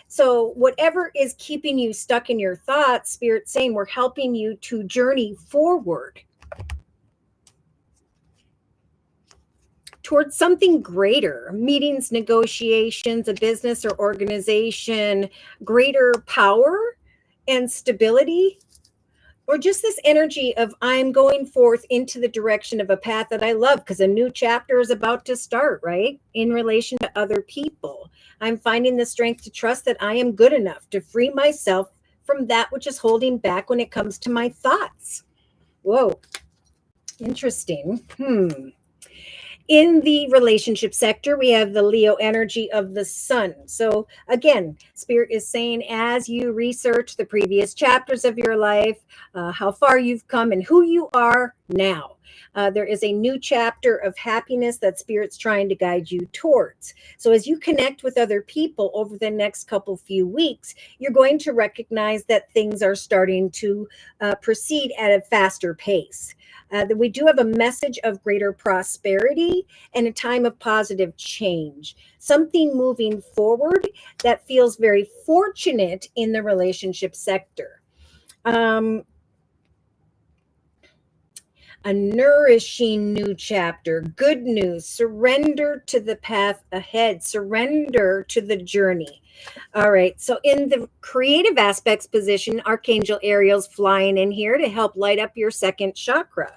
So whatever is keeping you stuck in your thoughts, Spirit's saying we're helping you to journey forward towards something greater, meetings, negotiations, a business or organization, greater power and stability, or just this energy of I'm going forth into the direction of a path that I love because a new chapter is about to start, right? In relation to other people. I'm finding the strength to trust that I am good enough to free myself from that which is holding back when it comes to my thoughts. Whoa, interesting. In the relationship sector, we have the Leo energy of the sun. So again, Spirit is saying as you research the previous chapters of your life, how far you've come and who you are now, there is a new chapter of happiness that Spirit's trying to guide you towards. So as you connect with other people over the next few weeks, you're going to recognize that things are starting to proceed at a faster pace. That we do have a message of greater prosperity and a time of positive change. Something moving forward that feels very fortunate in the relationship sector. a nourishing new chapter, good news, surrender to the path ahead, surrender to the journey. All right. So in the creative aspects position, Archangel Ariel's flying in here to help light up your second chakra,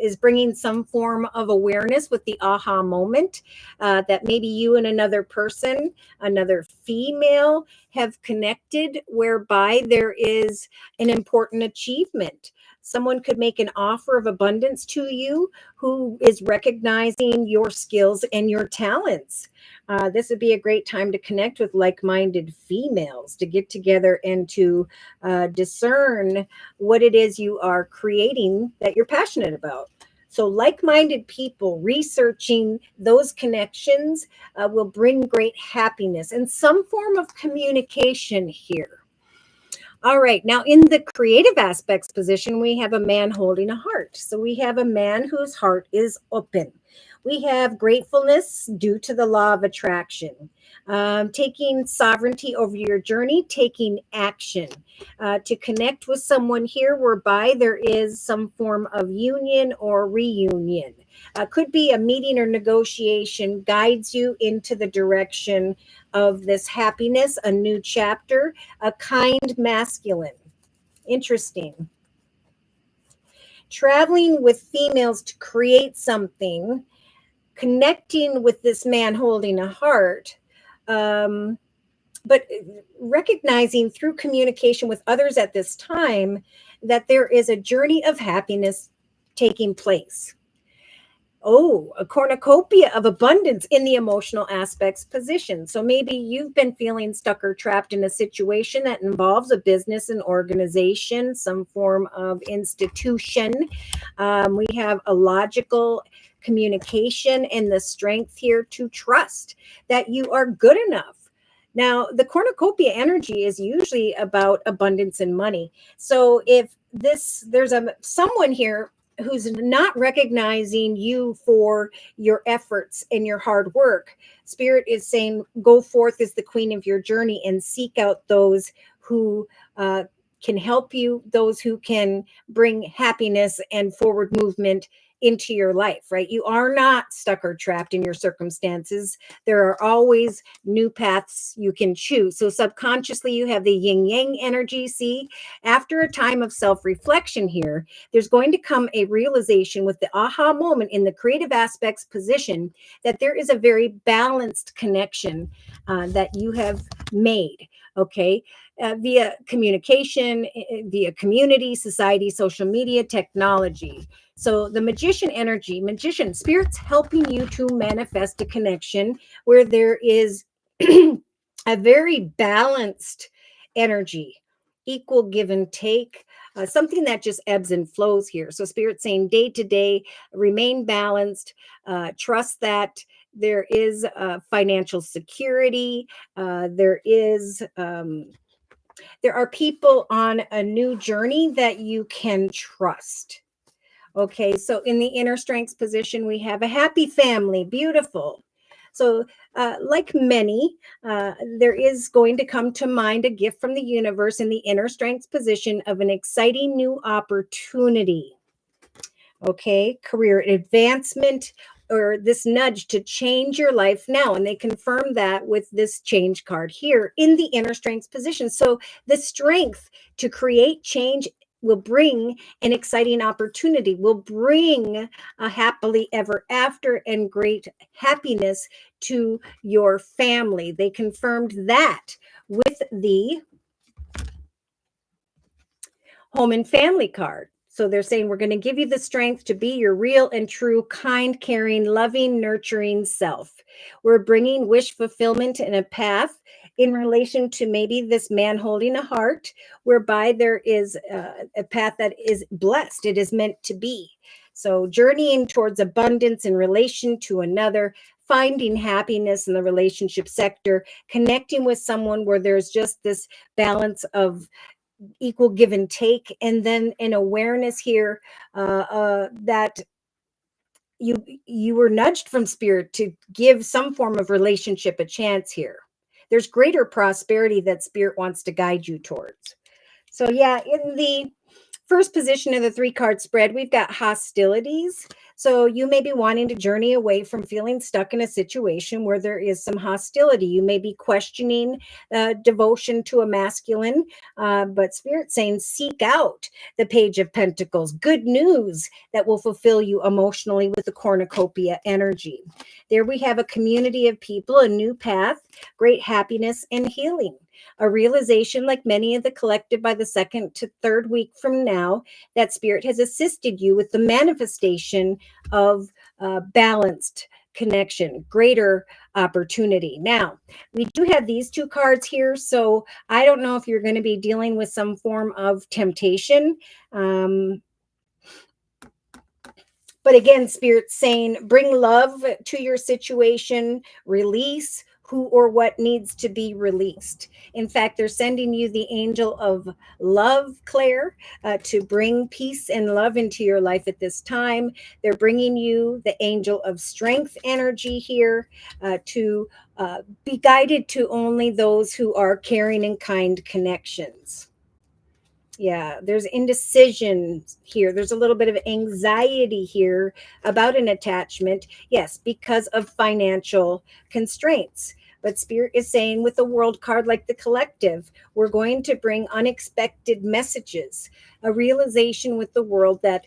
is bringing some form of awareness with the aha moment, that maybe you and another person, another female, have connected, whereby there is an important achievement. Someone could make an offer of abundance to you who is recognizing your skills and your talents. This would be a great time to connect with like-minded females, to get together and to discern what it is you are creating that you're passionate about. So like-minded people researching those connections will bring great happiness and some form of communication here. All right. Now, in the creative aspects position, we have a man holding a heart. So we have a man whose heart is open. We have gratefulness due to the law of attraction, taking sovereignty over your journey, taking action to connect with someone here, whereby there is some form of union or reunion. Could be a meeting or negotiation guides you into the direction of this happiness, a new chapter, a kind masculine. Interesting. Traveling with females to create something, connecting with this man holding a heart, but recognizing through communication with others at this time that there is a journey of happiness taking place. Oh, a cornucopia of abundance in the emotional aspects position. So maybe you've been feeling stuck or trapped in a situation that involves a business and organization, some form of institution. We have a logical communication and the strength here to trust that you are good enough. Now, the cornucopia energy is usually about abundance and money. So if there's someone here who's not recognizing you for your efforts and your hard work, Spirit is saying, go forth as the queen of your journey and seek out those who can help you, those who can bring happiness and forward movement into your life, right? You are not stuck or trapped in your circumstances. There are always new paths you can choose. So subconsciously, you have the yin yang energy. See, after a time of self-reflection here, there's going to come a realization with the aha moment in the creative aspects position that there is a very balanced connection that you have made. Okay. Via communication, via community, society, social media, technology. So the magician energy, magician spirits helping you to manifest a connection where there is a very balanced energy, equal give and take, something that just ebbs and flows here. So spirit saying day to day, remain balanced, trust that there is financial security. There are people on a new journey that you can trust. Okay, so in the inner strengths position, we have a happy family, beautiful. So like many, there is going to come to mind a gift from the universe in the inner strengths position of an exciting new opportunity. Okay, career advancement, or this nudge to change your life now. And they confirm that with this change card here in the inner strengths position. So the strength to create change will bring an exciting opportunity, will bring a happily ever after and great happiness to your family. They confirmed that with the home and family card. So they're saying, we're going to give you the strength to be your real and true, kind, caring, loving, nurturing self. We're bringing wish fulfillment in a path in relation to maybe this man holding a heart, whereby there is a path that is blessed. It is meant to be. So journeying towards abundance in relation to another, finding happiness in the relationship sector, connecting with someone where there's just this balance of equal give and take, and then an awareness here that you were nudged from spirit to give some form of relationship a chance here. There's greater prosperity that spirit wants to guide you towards. So yeah, in the First position of the 3-card spread, we've got hostilities. So you may be wanting to journey away from feeling stuck in a situation where there is some hostility. You may be questioning devotion to a masculine, but Spirit saying seek out the Page of Pentacles. Good news that will fulfill you emotionally with the cornucopia energy. There we have a community of people, a new path, great happiness and healing. A realization, like many of the collective, by the second to third week from now, that Spirit has assisted you with the manifestation of balanced connection, greater opportunity. Now, we do have these 2 cards here, so I don't know if you're going to be dealing with some form of temptation. But again, Spirit's saying bring love to your situation, release who or what needs to be released. In fact, they're sending you the angel of love, Claire, to bring peace and love into your life at this time. They're bringing you the angel of strength energy here to be guided to only those who are caring and kind connections. Yeah, there's indecision here. There's a little bit of anxiety here about an attachment. Yes, because of financial constraints. But Spirit is saying with the World card, like the collective, we're going to bring unexpected messages, a realization with the World that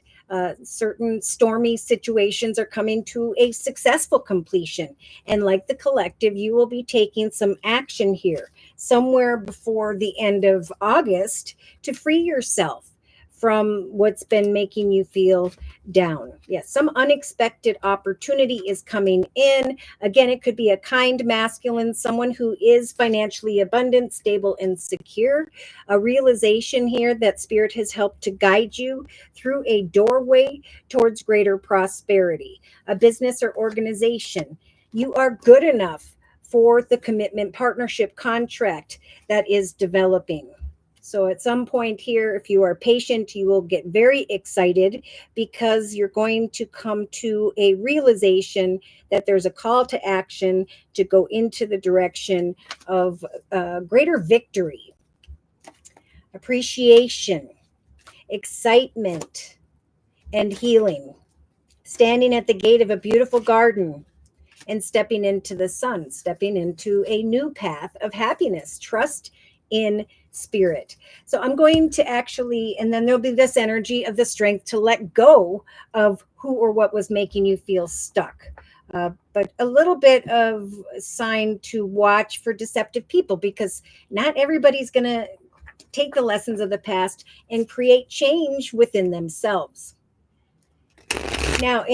certain stormy situations are coming to a successful completion. And like the collective, you will be taking some action here somewhere before the end of August to free yourself from what's been making you feel down. Yes, some unexpected opportunity is coming in. Again, it could be a kind masculine, someone who is financially abundant, stable, and secure. A realization here that Spirit has helped to guide you through a doorway towards greater prosperity. A business or organization. You are good enough for the commitment partnership contract that is developing. So at some point here, if you are patient, you will get very excited because you're going to come to a realization that there's a call to action to go into the direction of greater victory, appreciation, excitement, and healing. Standing at the gate of a beautiful garden and stepping into the sun, stepping into a new path of happiness, trust in Spirit. So I'm going to actually, and then there'll be this energy of the strength to let go of who or what was making you feel stuck. But a little bit of a sign to watch for deceptive people, because not everybody's going to take the lessons of the past and create change within themselves. Now,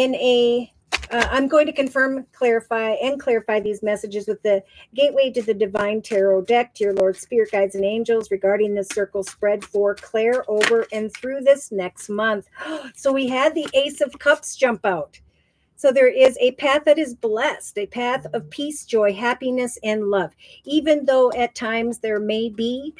I'm going to confirm, clarify these messages with the Gateway to the Divine Tarot deck, to your Lord, Spirit Guides, and Angels regarding the circle spread for Claire over and through this next month. So we had the Ace of Cups jump out. So there is a path that is blessed, a path of peace, joy, happiness, and love. Even though at times there may be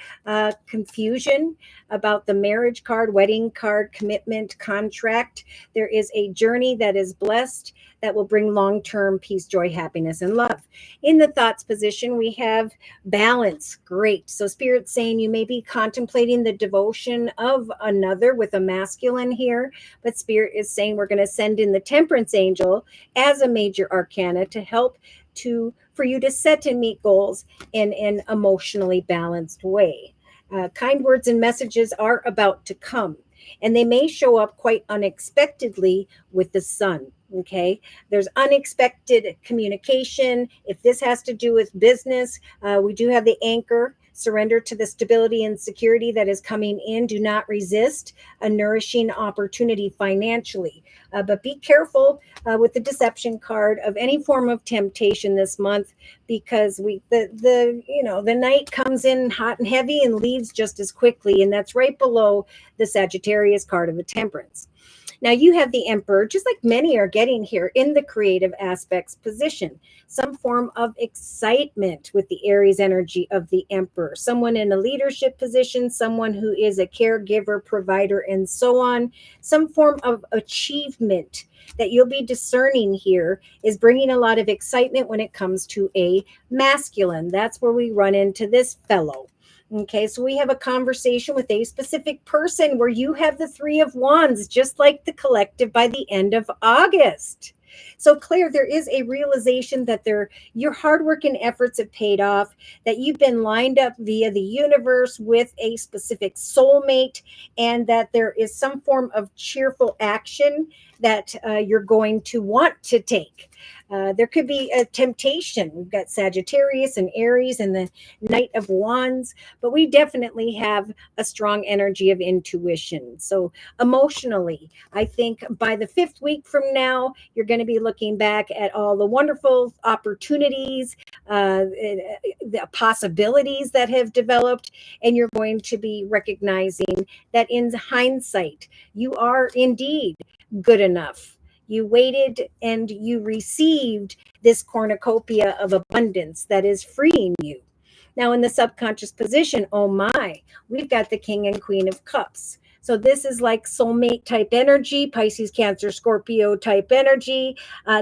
confusion about the marriage card, wedding card, commitment, contract, there is a journey that is blessed that will bring long-term peace, joy, happiness, and love. In the thoughts position, we have balance. Great. So Spirit's saying you may be contemplating the devotion of another with a masculine here, but Spirit is saying we're going to send in the Temperance Angel as a major arcana to help for you to set and meet goals in an emotionally balanced way. Kind words and messages are about to come, and they may show up quite unexpectedly with the sun. Okay, there's unexpected communication. If this has to do with business, we do have the anchor. Surrender to the stability and security that is coming in. Do not resist a nourishing opportunity financially. But be careful with the deception card of any form of temptation this month, because the night comes in hot and heavy and leaves just as quickly, and that's right below the Sagittarius card of the Temperance. Now you have the Emperor, just like many are getting here, in the creative aspects position. Some form of excitement with the Aries energy of the Emperor. Someone in a leadership position, someone who is a caregiver, provider, and so on. Some form of achievement that you'll be discerning here is bringing a lot of excitement when it comes to a masculine. That's where we run into this fellow. Okay, so we have a conversation with a specific person where you have the Three of Wands, just like the collective by the end of August. So, Claire, there is a realization that your hard work and efforts have paid off, that you've been lined up via the universe with a specific soulmate, and that there is some form of cheerful action that you're going to want to take. There could be a temptation. We've got Sagittarius and Aries and the Knight of Wands, but we definitely have a strong energy of intuition. So emotionally, I think by the 5th week from now, you're going to be looking back at all the wonderful opportunities, the possibilities that have developed, and you're going to be recognizing that in hindsight, you are indeed good enough. You waited and you received this cornucopia of abundance that is freeing you. Now, in the subconscious position, oh my, we've got the King and Queen of Cups. So this is like soulmate type energy, Pisces, Cancer, Scorpio type energy.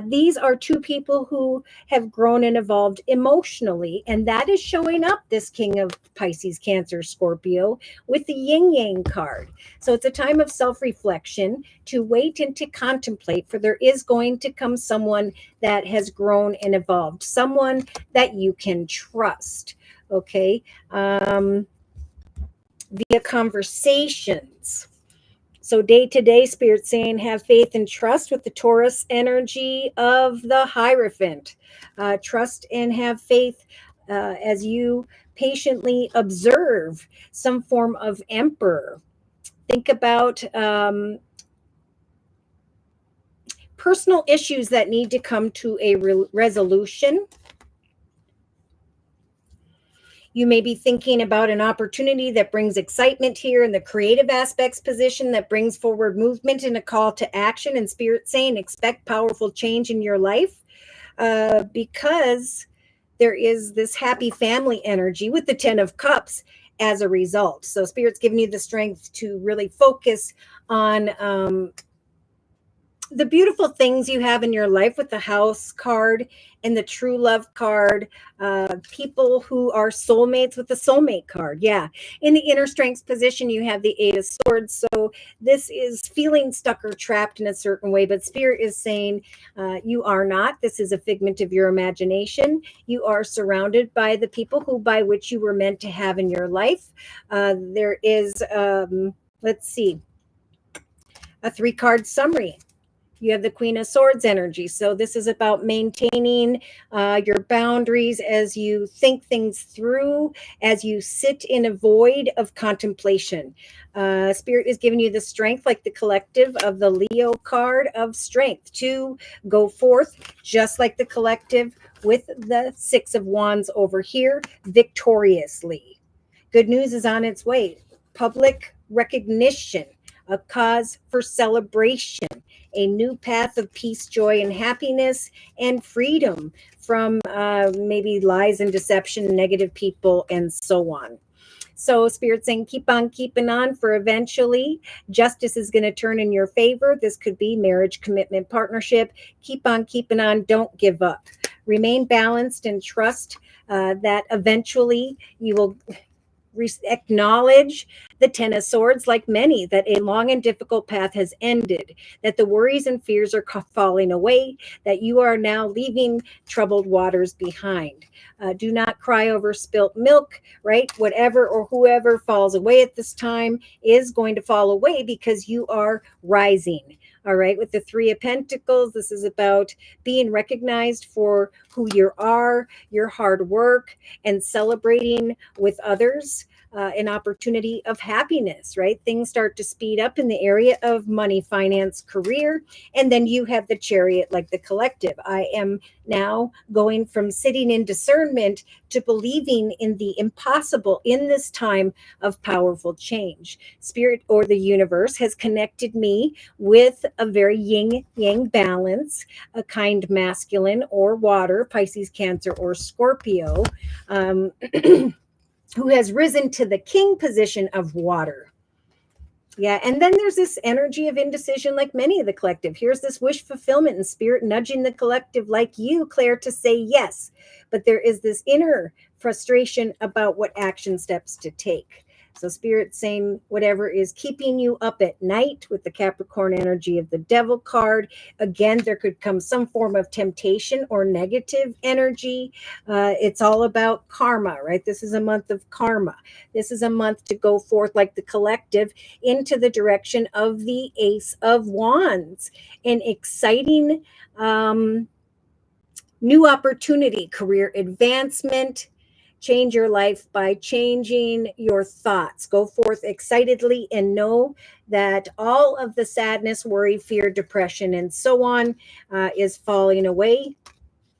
These are two people who have grown and evolved emotionally, and that is showing up, this King of Pisces, Cancer, Scorpio, with the yin yang card. So it's a time of self-reflection, to wait and to contemplate, for there is going to come someone that has grown and evolved, someone that you can trust. Okay. Via conversations. So day to day, Spirit saying have faith and trust with the Taurus energy of the Hierophant. Trust and have faith as you patiently observe some form of Emperor. Think about personal issues that need to come to a resolution. You may be thinking about an opportunity that brings excitement here in the creative aspects position, that brings forward movement and a call to action, and Spirit saying expect powerful change in your life because there is this happy family energy with the 10 of Cups as a result. So Spirit's giving you the strength to really focus on the beautiful things you have in your life with the House card and the True Love card, people who are soulmates with the Soulmate card. Yeah. In the inner strengths position, you have the Eight of Swords. So this is feeling stuck or trapped in a certain way, but Spirit is saying you are not. This is a figment of your imagination. You are surrounded by the people by which you were meant to have in your life. There is, let's see, a 3-card summary. You have the Queen of Swords energy. So this is about maintaining your boundaries as you think things through, as you sit in a void of contemplation. Spirit is giving you the strength, like the collective of the Leo card of strength, to go forth, just like the collective with the 6 of Wands over here, victoriously. Good news is on its way. Public recognition, a cause for celebration, a new path of peace, joy, and happiness, and freedom from maybe lies and deception, negative people, and so on. So Spirit saying keep on keeping on, for eventually justice is going to turn in your favor. This could be marriage, commitment, partnership. Keep on keeping on. Don't give up. Remain balanced and trust that eventually you will acknowledge the 10 of Swords, like many, that a long and difficult path has ended, that the worries and fears are falling away, that you are now leaving troubled waters behind. Do not cry over spilt milk, right? Whatever or whoever falls away at this time is going to fall away because you are rising. All right. With the 3 of Pentacles, this is about being recognized for who you are, your hard work, and celebrating with others. An opportunity of happiness, right? Things start to speed up in the area of money, finance, career. And then you have the Chariot, like the collective. I am now going from sitting in discernment to believing in the impossible in this time of powerful change. Spirit, or the universe, has connected me with a very yin yang balance, a kind masculine or water, Pisces, Cancer, or Scorpio, who has risen to the king position of water. Yeah, and then there's this energy of indecision like many of the collective. Here's this wish fulfillment and spirit nudging the collective like you, Claire, to say yes. But there is this inner frustration about what action steps to take. So spirit saying whatever is keeping you up at night with the Capricorn energy of the devil card. Again, there could come some form of temptation or negative energy. It's all about karma, right? This is a month of karma. This is a month to go forth like the collective into the direction of the Ace of Wands, an exciting new opportunity, career advancement. Change your life by changing your thoughts. Go forth excitedly and know that all of the sadness, worry, fear, depression, and so on is falling away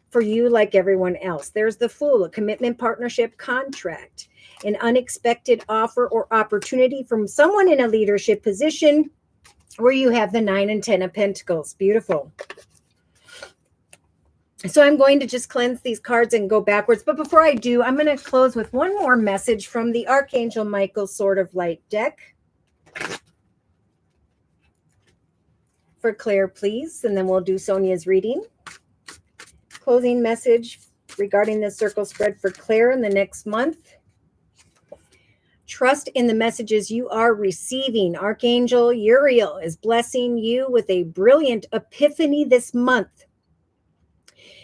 for you like everyone else. There's the Fool, a commitment, partnership, contract, an unexpected offer or opportunity from someone in a leadership position where you have the 9 and 10 of Pentacles. Beautiful. So I'm going to just cleanse these cards and go backwards. But before I do, I'm going to close with one more message from the Archangel Michael Sword of Light deck. For Claire, please. And then we'll do Sonia's reading. Closing message regarding the circle spread for Claire in the next month. Trust in the messages you are receiving. Archangel Uriel is blessing you with a brilliant epiphany this month,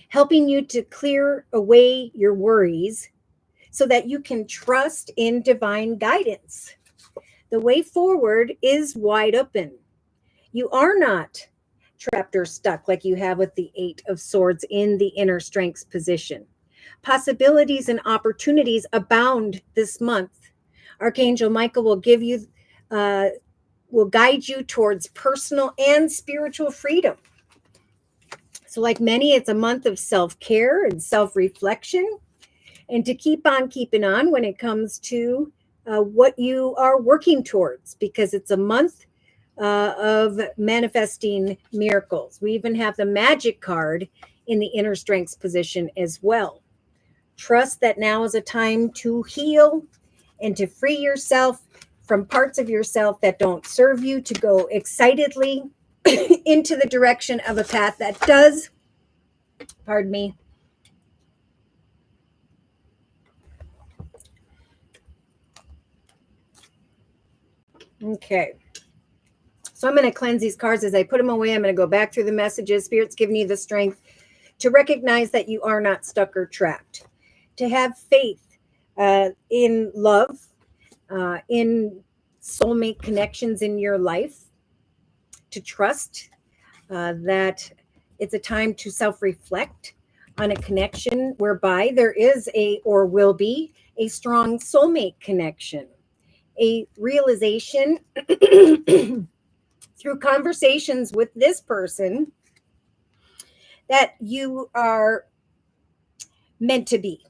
helping you to clear away your worries so that you can trust in divine guidance. The way forward is wide open. You are not trapped or stuck like you have with the 8 of Swords in the inner strengths position. Possibilities and opportunities abound this month. Archangel Michael will give you, will guide you towards personal and spiritual freedom. So like many, it's a month of self-care and self-reflection, and to keep on keeping on when it comes to what you are working towards, because it's a month of manifesting miracles. We even have the Magic card in the inner strengths position as well. Trust that now is a time to heal and to free yourself from parts of yourself that don't serve you, to go excitedly into the direction of a path that does, pardon me, okay. So I'm going to cleanse these cards as I put them away. I'm going to go back through the messages. Spirit's giving you the strength to recognize that you are not stuck or trapped, to have faith in love, in soulmate connections in your life, to trust that it's a time to self-reflect on a connection whereby there is a, or will be, a strong soulmate connection, a realization through conversations with this person that you are meant to be,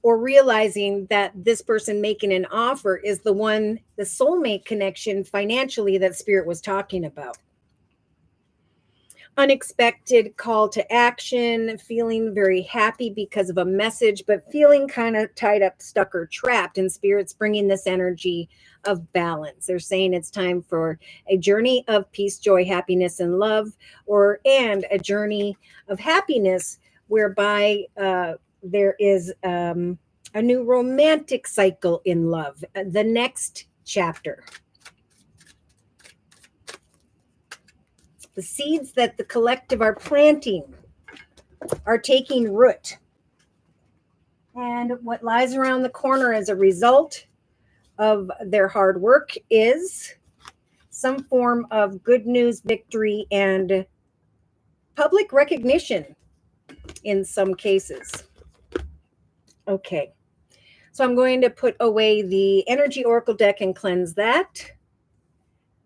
or realizing that this person making an offer is the one, the soulmate connection financially that Spirit was talking about. Unexpected call to action, feeling very happy because of a message, but feeling kind of tied up, stuck, or trapped. And Spirit's bringing this energy of balance. They're saying it's time for a journey of peace, joy, happiness, and love, and a journey of happiness whereby there is a new romantic cycle in love, the next chapter. The seeds that the collective are planting are taking root. And what lies around the corner as a result of their hard work is some form of good news, victory, and public recognition in some cases. Okay. So I'm going to put away the Energy Oracle deck and cleanse that.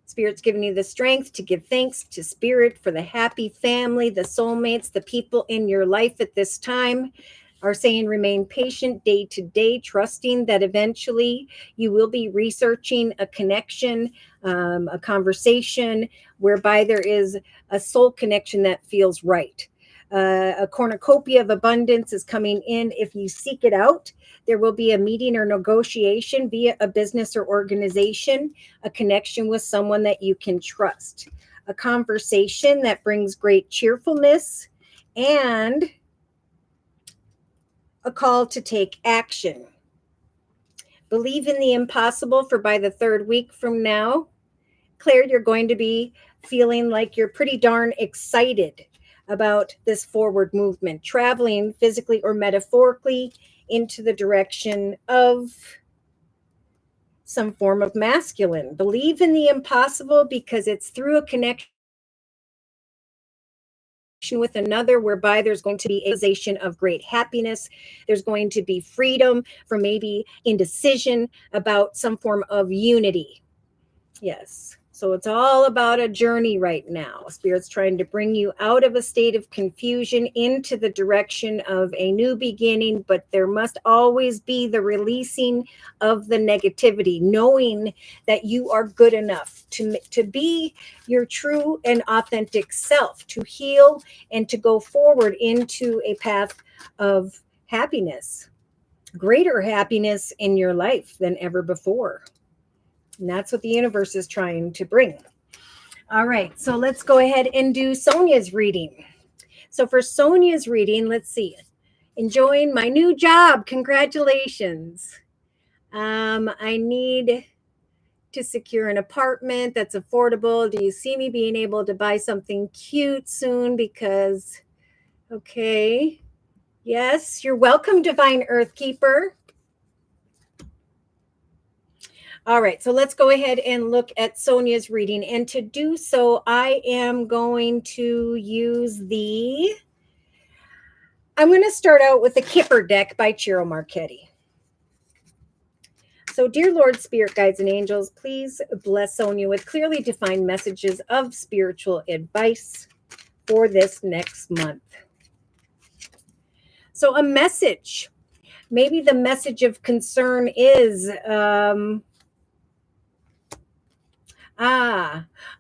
Spirit's giving you the strength to give thanks to Spirit for the happy family, the soulmates, the people in your life at this time. Are saying remain patient day to day, trusting that eventually you will be researching a connection, a conversation whereby there is a soul connection that feels right. A cornucopia of abundance is coming in if you seek it out. There will be a meeting or negotiation via a business or organization, a connection with someone that you can trust, a conversation that brings great cheerfulness, and a call to take action. Believe in the impossible, for by the third week from now, Claire, you're going to be feeling like you're pretty darn excited about this forward movement, traveling physically or metaphorically into the direction of some form of masculine. Believe in the impossible because it's through a connection with another whereby there's going to be a realization of great happiness. There's going to be freedom from maybe indecision about some form of unity. Yes. So it's all about a journey right now. Spirit's trying to bring you out of a state of confusion into the direction of a new beginning, but there must always be the releasing of the negativity, knowing that you are good enough to be your true and authentic self, to heal and to go forward into a path of happiness, greater happiness in your life than ever before. And that's what the universe is trying to bring. All right, so let's go ahead and do Sonia's reading. So for Sonia's reading, let's see. Enjoying my new job. Congratulations. I need to secure an apartment that's affordable. Do you see me being able to buy something cute soon? Because, okay. Yes, you're welcome, Divine Earth Keeper. All right, so let's go ahead and look at Sonia's reading. And to do so, I am going to use I'm going to start out with the Kipper deck by Ciro Marchetti. So, dear Lord, Spirit Guides, and Angels, please bless Sonia with clearly defined messages of spiritual advice for this next month. So, a message. Maybe the message of concern is...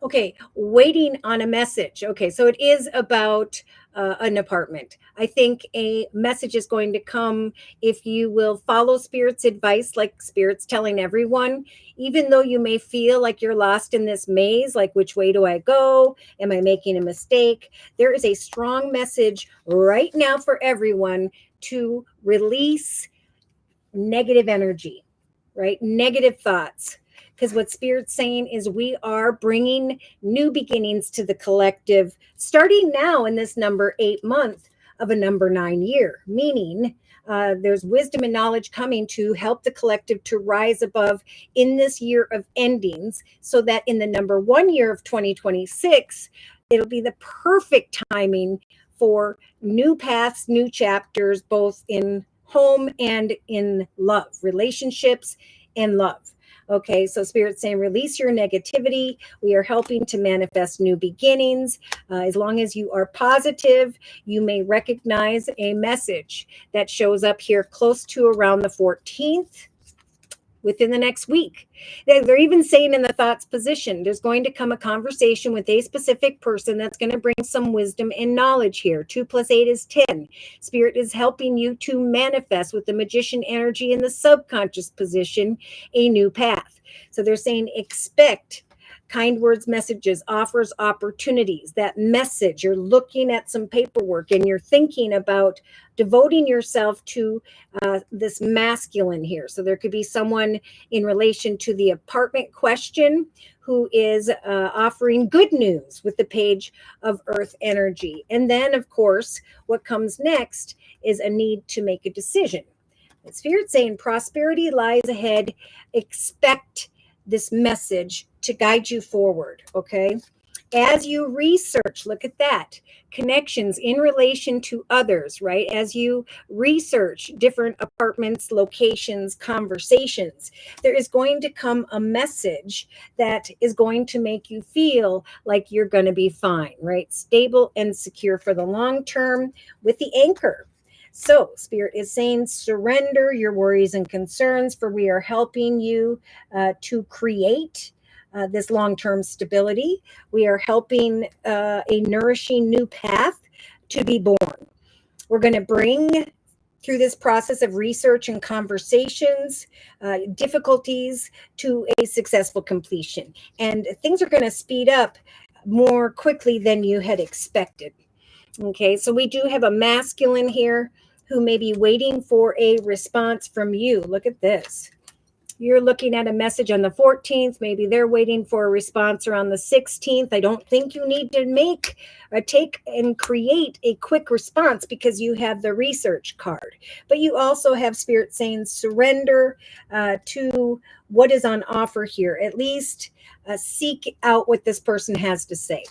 okay. Waiting on a message. Okay. So it is about an apartment. I think a message is going to come if you will follow Spirit's advice, like Spirit's telling everyone, even though you may feel like you're lost in this maze, like which way do I go? Am I making a mistake? There is a strong message right now for everyone to release negative energy, right? Negative thoughts. Because what Spirit's saying is we are bringing new beginnings to the collective, starting now in this number 8 month of a number 9 year, meaning there's wisdom and knowledge coming to help the collective to rise above in this year of endings, so that in the number 1 year of 2026, it'll be the perfect timing for new paths, new chapters, both in home and in love, relationships and love. Okay, so Spirit's saying release your negativity. We are helping to manifest new beginnings. As long as you are positive, you may recognize a message that shows up here close to around the 14th. Within the next week. They're even saying in the thoughts position, there's going to come a conversation with a specific person that's going to bring some wisdom and knowledge here. 2 + 8 is 10. Spirit is helping you to manifest with the magician energy in the subconscious position, a new path. So they're saying expect kind words, messages, offers, opportunities. That message, you're looking at some paperwork and you're thinking about devoting yourself to this masculine here. So there could be someone in relation to the apartment question who is offering good news with the page of earth energy. And then, of course, what comes next is a need to make a decision. The Spirit's saying prosperity lies ahead. Expect this message to guide you forward, okay? As you research, look at that, connections in relation to others, right? As you research different apartments, locations, conversations, there is going to come a message that is going to make you feel like you're going to be fine, right? Stable and secure for the long term with the anchor. So Spirit is saying, surrender your worries and concerns, for we are helping you to create this long-term stability. We are helping a nourishing new path to be born. We're going to bring through this process of research and conversations, difficulties to a successful completion. And things are going to speed up more quickly than you had expected. Okay, so we do have a masculine here who may be waiting for a response from you. Look at this. You're looking at a message on the 14th. Maybe they're waiting for a response around the 16th. I don't think you need to take and create a quick response because you have the research card. But you also have Spirit saying surrender to what is on offer here. At least seek out what this person has to say.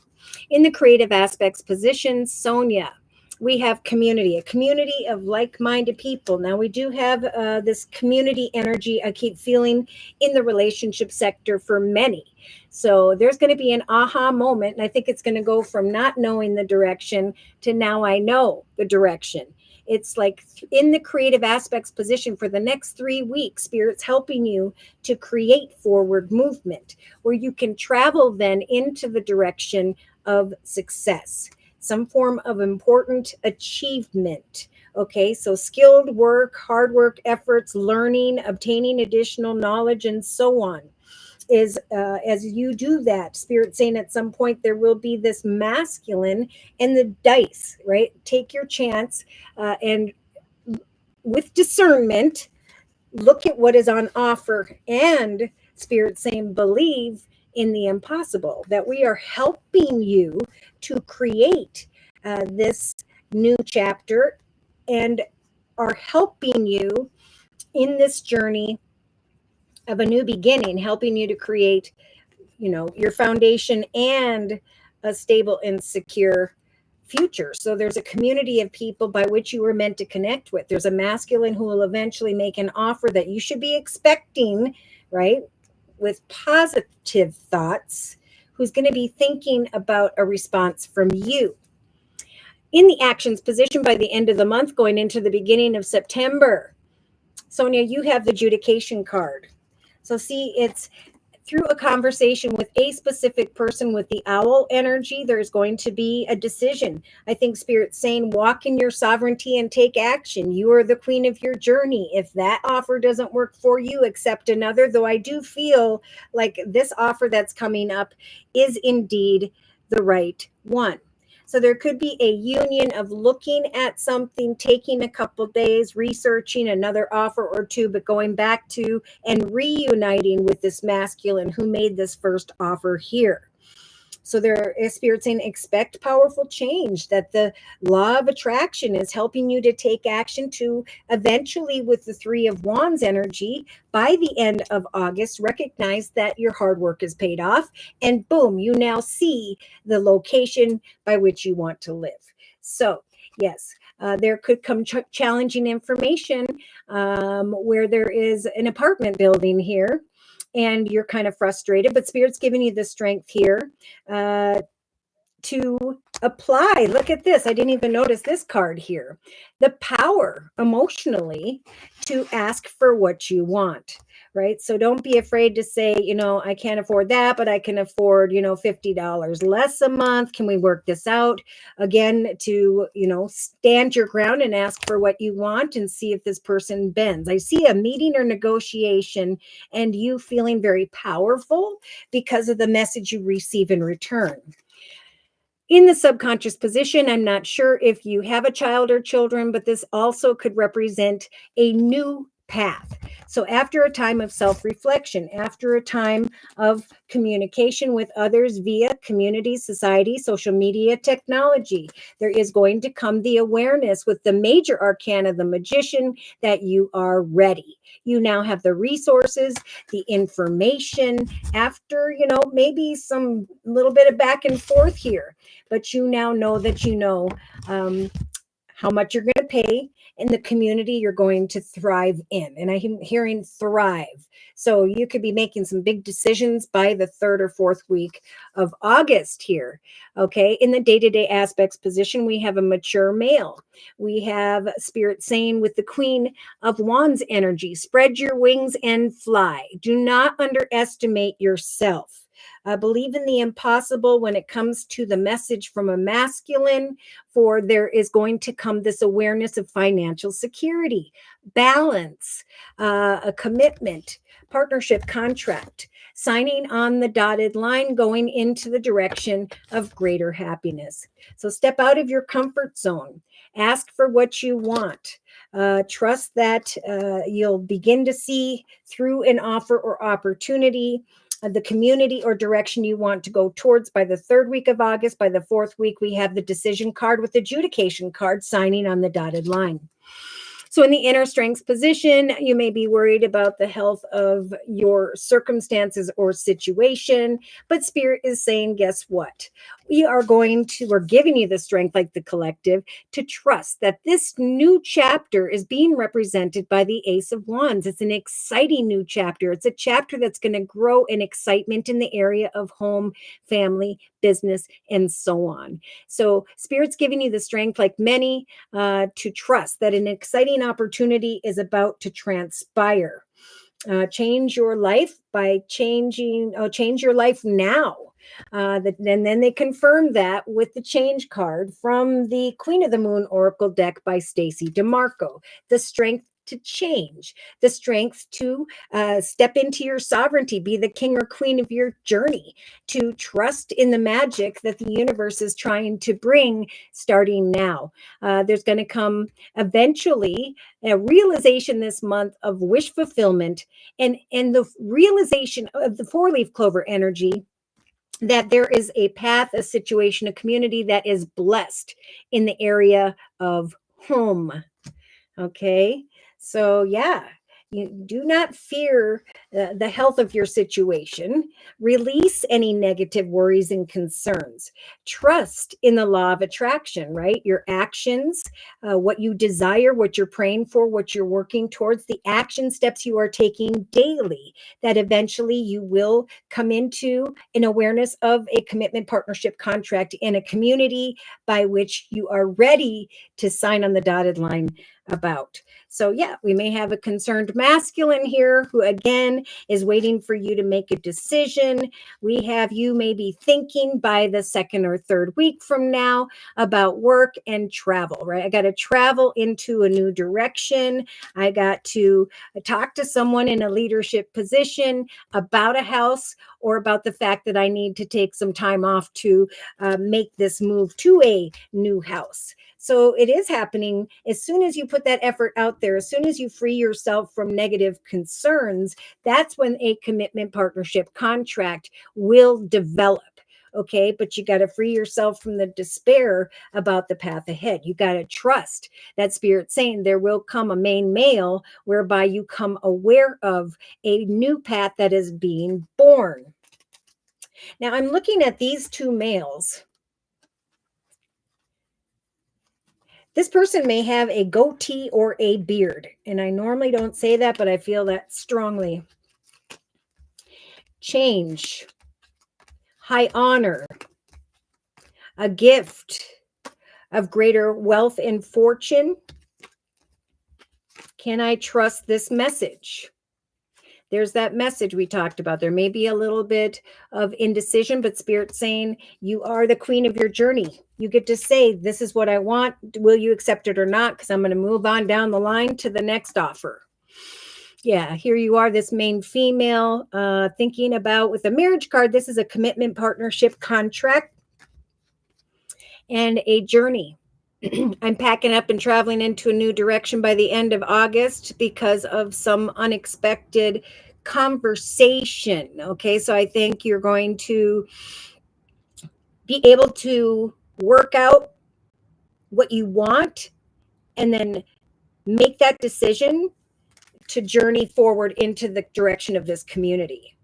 In the creative aspects position, Sonia, we have community, a community of like-minded people. Now we do have this community energy I keep feeling in the relationship sector for many. So there's going to be an aha moment, and I think it's going to go from not knowing the direction to now I know the direction. It's like in the creative aspects position for the next 3 weeks, Spirit's helping you to create forward movement where you can travel then into the direction of success, some form of important achievement. Okay, so skilled work, hard work, efforts, learning, obtaining additional knowledge, and so on. Is as you do that, Spirit saying at some point there will be this masculine and the dice, right? Take your chance and with discernment, look at what is on offer. And Spirit saying believe in the impossible, that we are helping you to create this new chapter and are helping you in this journey of a new beginning, helping you to create, your foundation and a stable and secure future. So there's a community of people by which you were meant to connect with. There's a masculine who will eventually make an offer that you should be expecting, right? With positive thoughts, who's going to be thinking about a response from you. In the actions position by the end of the month, going into the beginning of September, Sonia, you have the adjudication card. So see, it's through a conversation with a specific person with the owl energy, there's going to be a decision. I think Spirit's saying walk in your sovereignty and take action. You are the queen of your journey. If that offer doesn't work for you, accept another, though I do feel like this offer that's coming up is indeed the right one. So there could be a union of looking at something, taking a couple days, researching another offer or two, but going back to and reuniting with this masculine who made this first offer here. So there is Spirit saying expect powerful change, that the law of attraction is helping you to take action to eventually, with the 3 of Wands energy, by the end of August, recognize that your hard work is paid off. And boom, you now see the location by which you want to live. So yes, there could come challenging information where there is an apartment building here and you're kind of frustrated, but Spirit's giving you the strength here to apply. Look at this. I didn't even notice this card here. The power emotionally to ask for what you want, right? So don't be afraid to say, I can't afford that, but I can afford, $50 less a month. Can we work this out? Again, to, stand your ground and ask for what you want and see if this person bends. I see a meeting or negotiation and you feeling very powerful because of the message you receive in return. In the subconscious position, I'm not sure if you have a child or children, but this also could represent a new path. So after a time of self-reflection, after a time of communication with others via community, society, social media, technology, there is going to come the awareness with the major arcana, the magician, that you are ready. You now have the resources, the information after, maybe some little bit of back and forth here, but you now know that how much you're going to pay in the community you're going to thrive in. And I'm hearing thrive. So you could be making some big decisions by the 3rd or 4th week of August here. Okay. In the day-to-day aspects position, we have a mature male. We have Spirit saying with the Queen of Wands energy, spread your wings and fly. Do not underestimate yourself. Believe in the impossible when it comes to the message from a masculine, for there is going to come this awareness of financial security, balance, a commitment, partnership, contract, signing on the dotted line, going into the direction of greater happiness. So step out of your comfort zone. Ask for what you want. Trust that you'll begin to see through an offer or opportunity the community or direction you want to go towards by the 3rd week of August. By the 4th week, we have the decision card with the adjudication card, signing on the dotted line. So in the inner strength position, you may be worried about the health of your circumstances or situation, but Spirit is saying, guess what? We're giving you the strength, like the collective, to trust that this new chapter is being represented by the Ace of Wands. It's an exciting new chapter. It's a chapter that's going to grow in excitement in the area of home, family, business, and so on. So Spirit's giving you the strength, like many, to trust that an exciting opportunity is about to transpire. Change your life by change your life now. And then they confirm that with the change card from the Queen of the Moon Oracle deck by Stacey DeMarco. The strength to change, the strength to step into your sovereignty, be the king or queen of your journey, to trust in the magic that the universe is trying to bring starting now. There's going to come eventually a realization this month of wish fulfillment and the realization of the 4-leaf clover energy, that there is a path, a situation, a community that is blessed in the area of home. Okay. So yeah, you do not fear the health of your situation. Release any negative worries and concerns. Trust in the law of attraction, right? Your actions, what you desire, what you're praying for, what you're working towards, the action steps you are taking daily, that eventually you will come into an awareness of a commitment, partnership, contract in a community by which you are ready to sign on the dotted line about. So yeah, we may have a concerned masculine here who again is waiting for you to make a decision. We have you maybe thinking by the 2nd or 3rd week from now about work and travel, right? I got to travel into a new direction. I got to talk to someone in a leadership position about a house or about the fact that I need to take some time off to make this move to a new house. So it is happening as soon as you put that effort out there, as soon as you free yourself from negative concerns, that's when a commitment, partnership, contract will develop. Okay, but you got to free yourself from the despair about the path ahead. You got to trust that Spirit saying there will come a main male whereby you come aware of a new path that is being born. Now I'm looking at these 2 males. This person may have a goatee or a beard, and I normally don't say that, but I feel that strongly. Change, high honor, a gift of greater wealth and fortune. Can I trust this message? There's that message we talked about. There may be a little bit of indecision, but Spirit's saying you are the queen of your journey. You get to say, this is what I want. Will you accept it or not? Because I'm going to move on down the line to the next offer. Yeah, here you are, this main female, thinking about with a marriage card. This is a commitment, partnership, contract, and a journey. I'm packing up and traveling into a new direction by the end of August because of some unexpected conversation. Okay, so I think you're going to be able to work out what you want and then make that decision to journey forward into the direction of this community.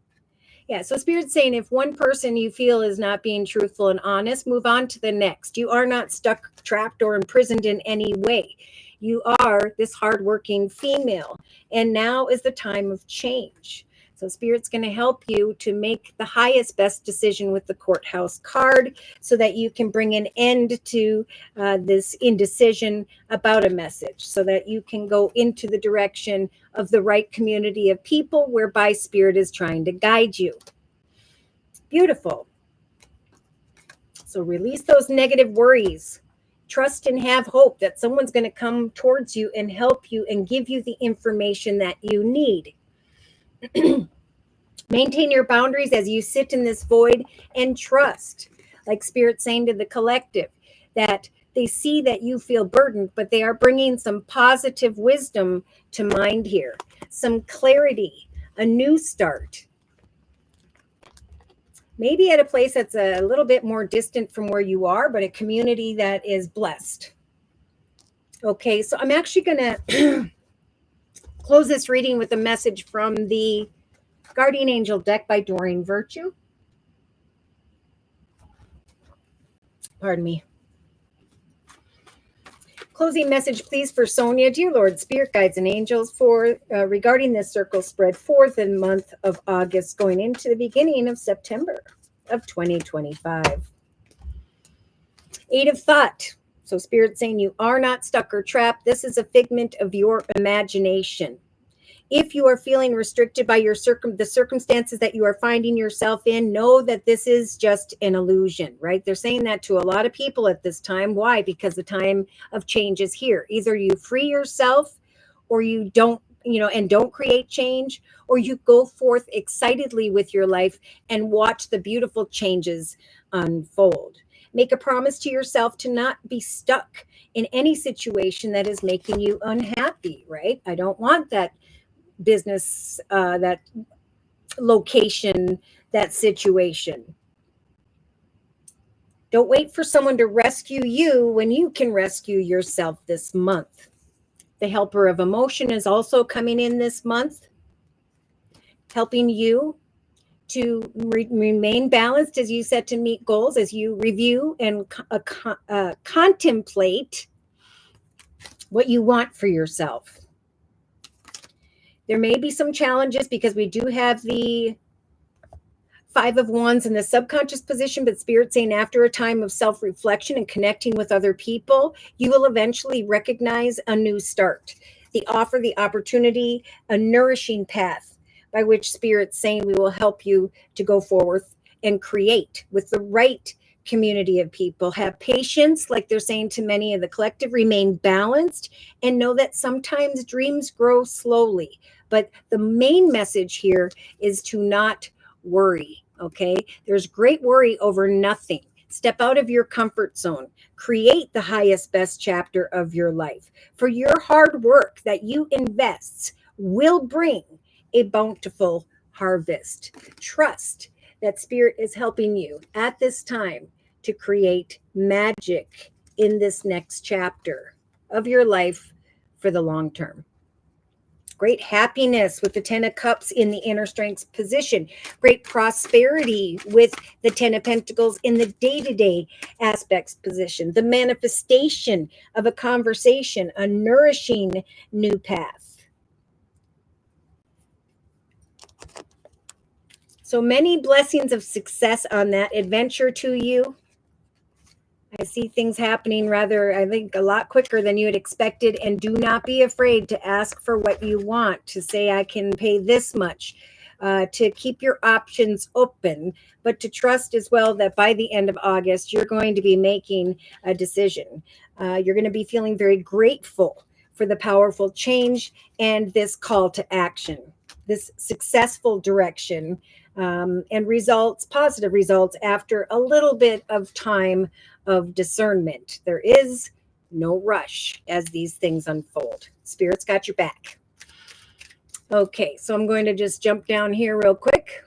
Yeah, so Spirit's saying if one person you feel is not being truthful and honest, move on to the next. You are not stuck, trapped, or imprisoned in any way. You are this hardworking female, and now is the time of change. So Spirit's going to help you to make the highest, best decision with the courthouse card so that you can bring an end to this indecision about a message, so that you can go into the direction of the right community of people whereby Spirit is trying to guide you. Beautiful. So release those negative worries. Trust and have hope that someone's going to come towards you and help you and give you the information that you need. Maintain your boundaries as you sit in this void and trust, like Spirit's saying to the collective, that they see that you feel burdened, but they are bringing some positive wisdom to mind here, some clarity, a new start. Maybe at a place that's a little bit more distant from where you are, but a community that is blessed. Okay, so I'm actually going to close this reading with a message from the Guardian Angel deck by Doreen Virtue. Pardon me. Closing message, please, for Sonia. Dear Lord, Spirit Guides and Angels, for regarding this circle spread forth in the month of August, going into the beginning of September of 2025. Eight of Thought. So Spirit saying you are not stuck or trapped. This is a figment of your imagination. If you are feeling restricted by the circumstances that you are finding yourself in, know that this is just an illusion, right? They're saying that to a lot of people at this time. Why? Because the time of change is here. Either you free yourself or you don't, and don't create change, or you go forth excitedly with your life and watch the beautiful changes unfold. Make a promise to yourself to not be stuck in any situation that is making you unhappy, right? I don't want that business, that location, that situation. Don't wait for someone to rescue you when you can rescue yourself this month. The Helper of Emotion is also coming in this month, helping you to remain balanced as you set to meet goals, as you review and contemplate what you want for yourself. There may be some challenges because we do have the Five of Wands in the subconscious position, but Spirit saying after a time of self-reflection and connecting with other people, you will eventually recognize a new start. The offer, the opportunity, a nourishing path by which Spirit's saying we will help you to go forward and create with the right community of people. Have patience, like they're saying to many of the collective, remain balanced, and know that sometimes dreams grow slowly. But the main message here is to not worry, okay? There's great worry over nothing. Step out of your comfort zone. Create the highest, best chapter of your life. For your hard work that you invest will bring a bountiful harvest. Trust that Spirit is helping you at this time to create magic in this next chapter of your life for the long term. Great happiness with the Ten of Cups in the inner strength position. Great prosperity with the Ten of Pentacles in the day-to-day aspects position. The manifestation of a conversation, a nourishing new path. So many blessings of success on that adventure to you. I see things happening I think, a lot quicker than you had expected. And do not be afraid to ask for what you want, to say, I can pay this much, to keep your options open, but to trust as well that by the end of August, you're going to be making a decision. You're going to be feeling very grateful for the powerful change and this call to action, this successful direction, and results, positive results after a little bit of time of discernment. There is no rush as these things unfold. Spirit's got your back. Okay, so I'm going to just jump down here real quick.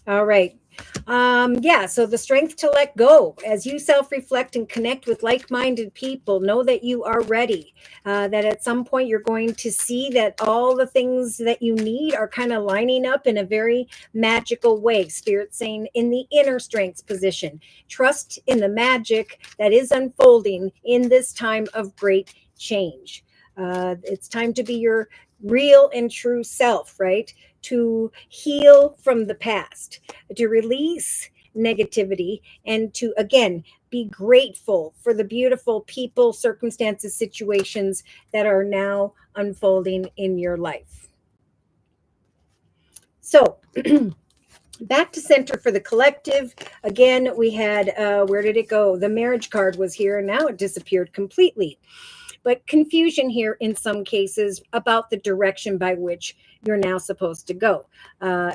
All right. So the strength to let go as you self-reflect and connect with like-minded people. Know that you are ready, that at some point you're going to see that all the things that you need are kind of lining up in a very magical way. Spirit saying in the inner strength position, trust in the magic that is unfolding in this time of great change. It's time to be your real and true self, right? To heal from the past, to release negativity, and to, again, be grateful for the beautiful people, circumstances, situations that are now unfolding in your life. So back to center for the collective. Again, we had, where did it go? The marriage card was here and now it disappeared completely. But confusion here in some cases about the direction by which you're now supposed to go. I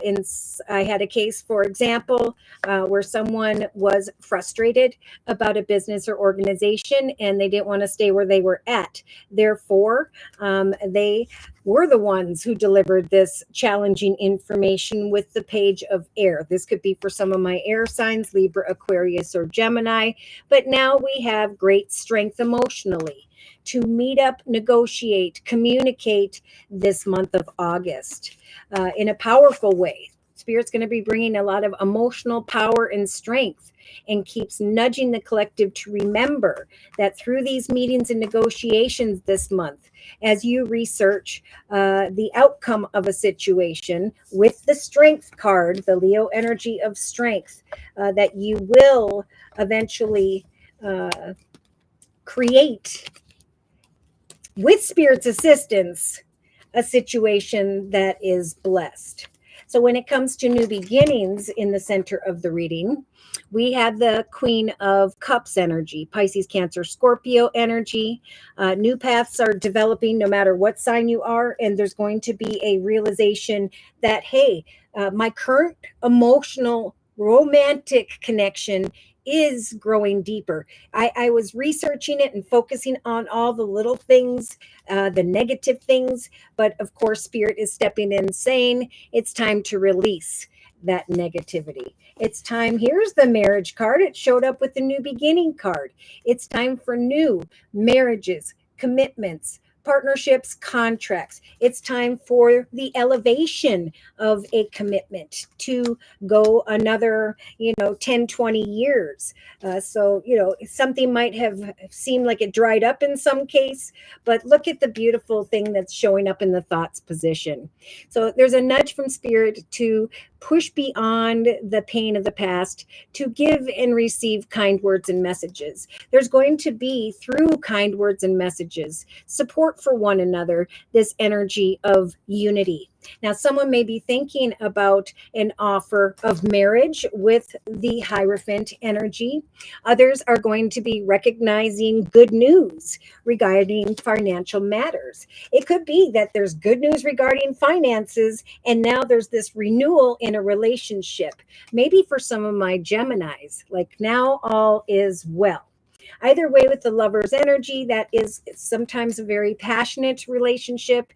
had a case, for example, where someone was frustrated about a business or organization and they didn't want to stay where they were at. Therefore, they were the ones who delivered this challenging information with the page of air. This could be for some of my air signs, Libra, Aquarius, or Gemini. But now we have great strength emotionally to meet up, negotiate, communicate this month of August in a powerful way. Spirit's going to be bringing a lot of emotional power and strength and keeps nudging the collective to remember that through these meetings and negotiations this month, as you research the outcome of a situation with the strength card, the Leo energy of strength, that you will eventually create, with Spirit's assistance, a situation that is blessed. So when it comes to new beginnings in the center of the reading, we have the Queen of Cups energy, Pisces, Cancer, Scorpio energy. New paths are developing no matter what sign you are. And there's going to be a realization that, hey, my current emotional romantic connection is growing deeper. I was researching it and focusing on all the little things, the negative things, but of course, Spirit is stepping in saying it's time to release that negativity. It's time. Here's the marriage card. It showed up with the new beginning card. It's time for new marriages, commitments, partnerships, contracts. It's time for the elevation of a commitment to go another, 10, 20 years. So, something might have seemed like it dried up in some case, but look at the beautiful thing that's showing up in the thoughts position. So there's a nudge from Spirit to push beyond the pain of the past, to give and receive kind words and messages. There's going to be, through kind words and messages, support for one another, this energy of unity. Now, someone may be thinking about an offer of marriage with the Hierophant energy. Others are going to be recognizing good news regarding financial matters. It could be that there's good news regarding finances, and now there's this renewal in a relationship. Maybe for some of my Geminis, like now all is well. Either way, with the lover's energy, that is sometimes a very passionate relationship,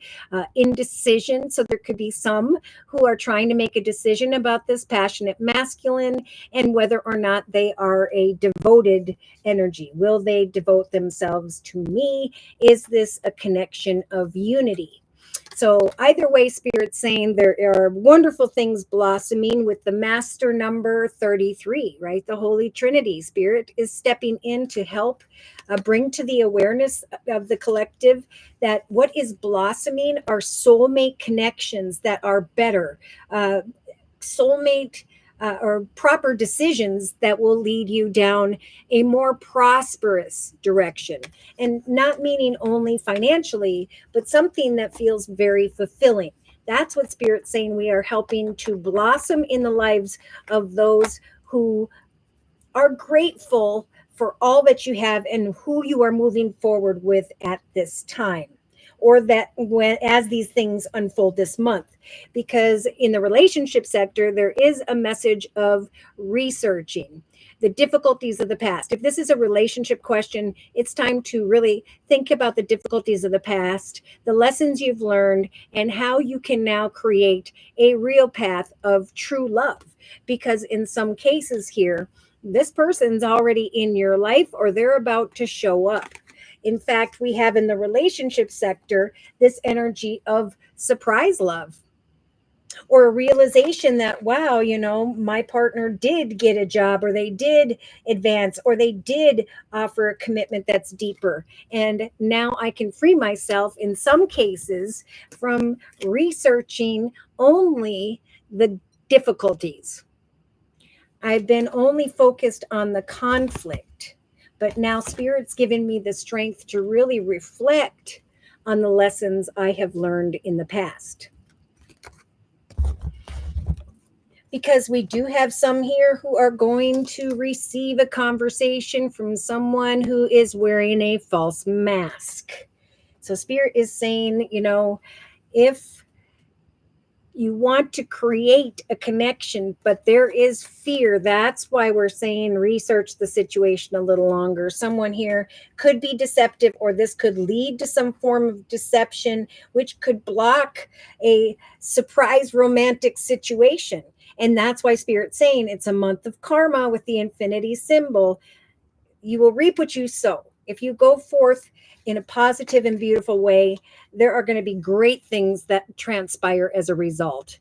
indecision. So there could be some who are trying to make a decision about this passionate masculine and whether or not they are a devoted energy. Will they devote themselves to me? Is this a connection of unity? So either way, Spirit's saying there are wonderful things blossoming with the master number 33, right? The Holy Trinity. Spirit is stepping in to help bring to the awareness of the collective that what is blossoming are soulmate connections that are better, soulmate or proper decisions that will lead you down a more prosperous direction. And not meaning only financially, but something that feels very fulfilling. That's what Spirit's saying. We are helping to blossom in the lives of those who are grateful for all that you have and who you are moving forward with at this time, or that when as these things unfold this month. Because in the relationship sector, there is a message of researching the difficulties of the past. If this is a relationship question, it's time to really think about the difficulties of the past, the lessons you've learned, and how you can now create a real path of true love. Because in some cases here, this person's already in your life or they're about to show up. In fact, we have in the relationship sector this energy of surprise love, or a realization that, wow, my partner did get a job, or they did advance, or they did offer a commitment that's deeper. And now I can free myself in some cases from researching only the difficulties. I've been only focused on the conflict, but now Spirit's given me the strength to really reflect on the lessons I have learned in the past. because we do have some here who are going to receive a conversation from someone who is wearing a false mask. So Spirit is saying, if you want to create a connection, but there is fear. That's why we're saying research the situation a little longer. Someone here could be deceptive, or this could lead to some form of deception, which could block a surprise romantic situation. And that's why Spirit's saying it's a month of karma with the infinity symbol. You will reap what you sow. If you go forth in a positive and beautiful way, there are going to be great things that transpire as a result.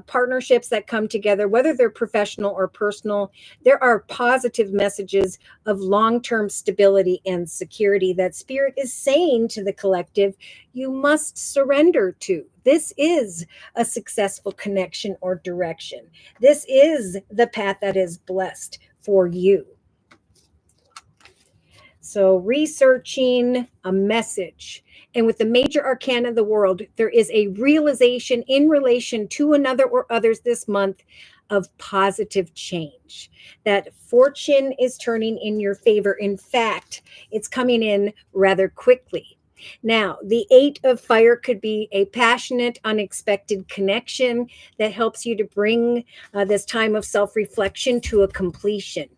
Partnerships that come together, whether they're professional or personal, there are positive messages of long-term stability and security that Spirit is saying to the collective, you must surrender to. This is a successful connection or direction. This is the path that is blessed for you. So researching a message. And with the major arcana of the world, there is a realization in relation to another or others this month of positive change. That fortune is turning in your favor. In fact, it's coming in rather quickly. Now, the 8 of fire could be a passionate, unexpected connection that helps you to bring this time of self-reflection to a completion.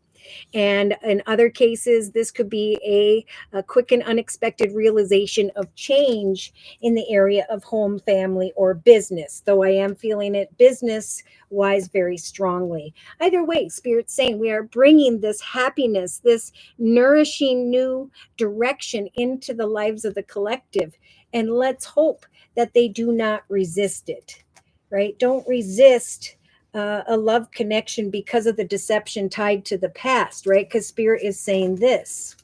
And in other cases, this could be a quick and unexpected realization of change in the area of home, family, or business, though I am feeling it business-wise very strongly. Either way, Spirit's saying we are bringing this happiness, this nourishing new direction into the lives of the collective. And let's hope that they do not resist it, right? Don't resist a love connection because of the deception tied to the past, right? Because Spirit is saying this.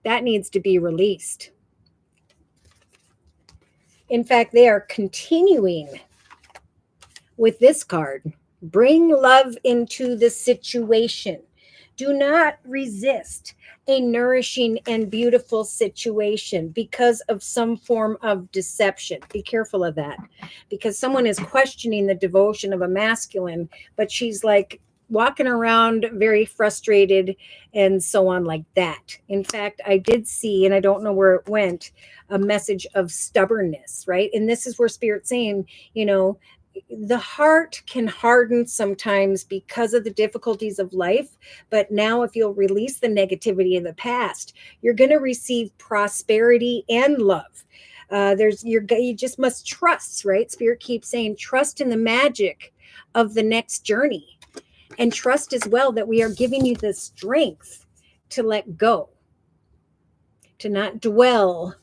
That needs to be released. In fact, they are continuing with this card. Bring love into the situation. Do not resist a nourishing and beautiful situation because of some form of deception. Be careful of that, because someone is questioning the devotion of a masculine, but she's like walking around very frustrated and so on like that. In fact, I did see, and I don't know where it went, a message of stubbornness, right? And this is where Spirit's saying, the heart can harden sometimes because of the difficulties of life. But now if you'll release the negativity of the past, you're going to receive prosperity and love. You just must trust, right? Spirit keeps saying, trust in the magic of the next journey, and trust as well that we are giving you the strength to let go, to not dwell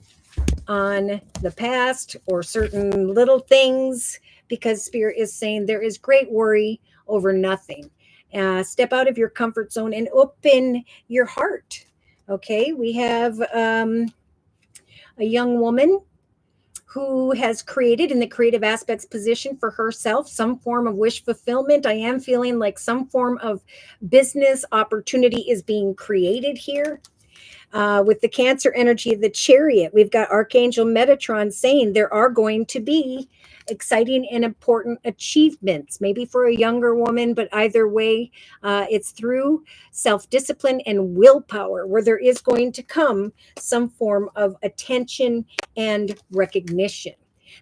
on the past or certain little things, because Spirit is saying there is great worry over nothing. Step out of your comfort zone and open your heart. Okay, we have a young woman who has created in the creative aspects position for herself some form of wish fulfillment. I am feeling like some form of business opportunity is being created here. With the Cancer energy of the Chariot, we've got Archangel Metatron saying there are going to be exciting and important achievements, maybe for a younger woman, but either way, it's through self-discipline and willpower where there is going to come some form of attention and recognition.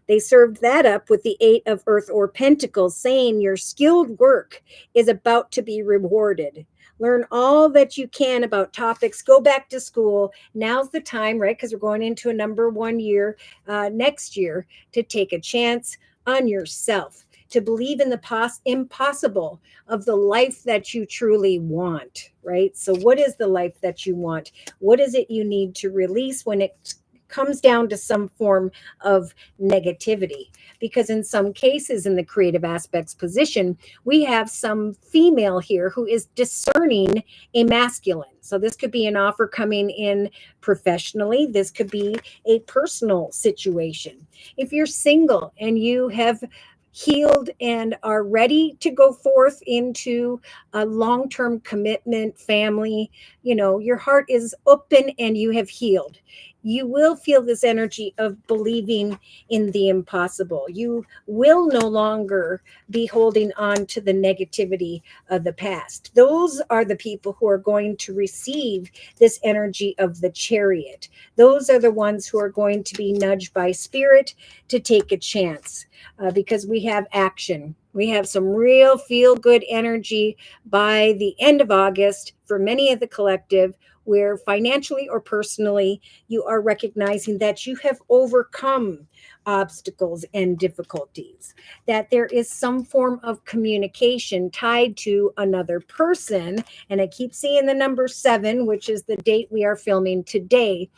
They served that up with the 8 of Earth or Pentacles, saying your skilled work is about to be rewarded. Learn all that you can about topics. Go back to school. Now's the time, right? Because we're going into a number 1 year next year, to take a chance on yourself, to believe in the impossible of the life that you truly want, right? So what is the life that you want? What is it you need to release when it comes down to some form of negativity? Because in some cases in the creative aspects position, we have some female here who is discerning a masculine. So this could be an offer coming in professionally. This could be a personal situation. If you're single and you have healed and are ready to go forth into a long-term commitment, family, your heart is open and you have healed. You will feel this energy of believing in the impossible. You will no longer be holding on to the negativity of the past. Those are the people who are going to receive this energy of the Chariot. Those are the ones who are going to be nudged by spirit to take a chance, because we have action. We have some real feel good energy by the end of August for many of the collective, where financially or personally, you are recognizing that you have overcome obstacles and difficulties, that there is some form of communication tied to another person. And I keep seeing the number 7, which is the date we are filming today.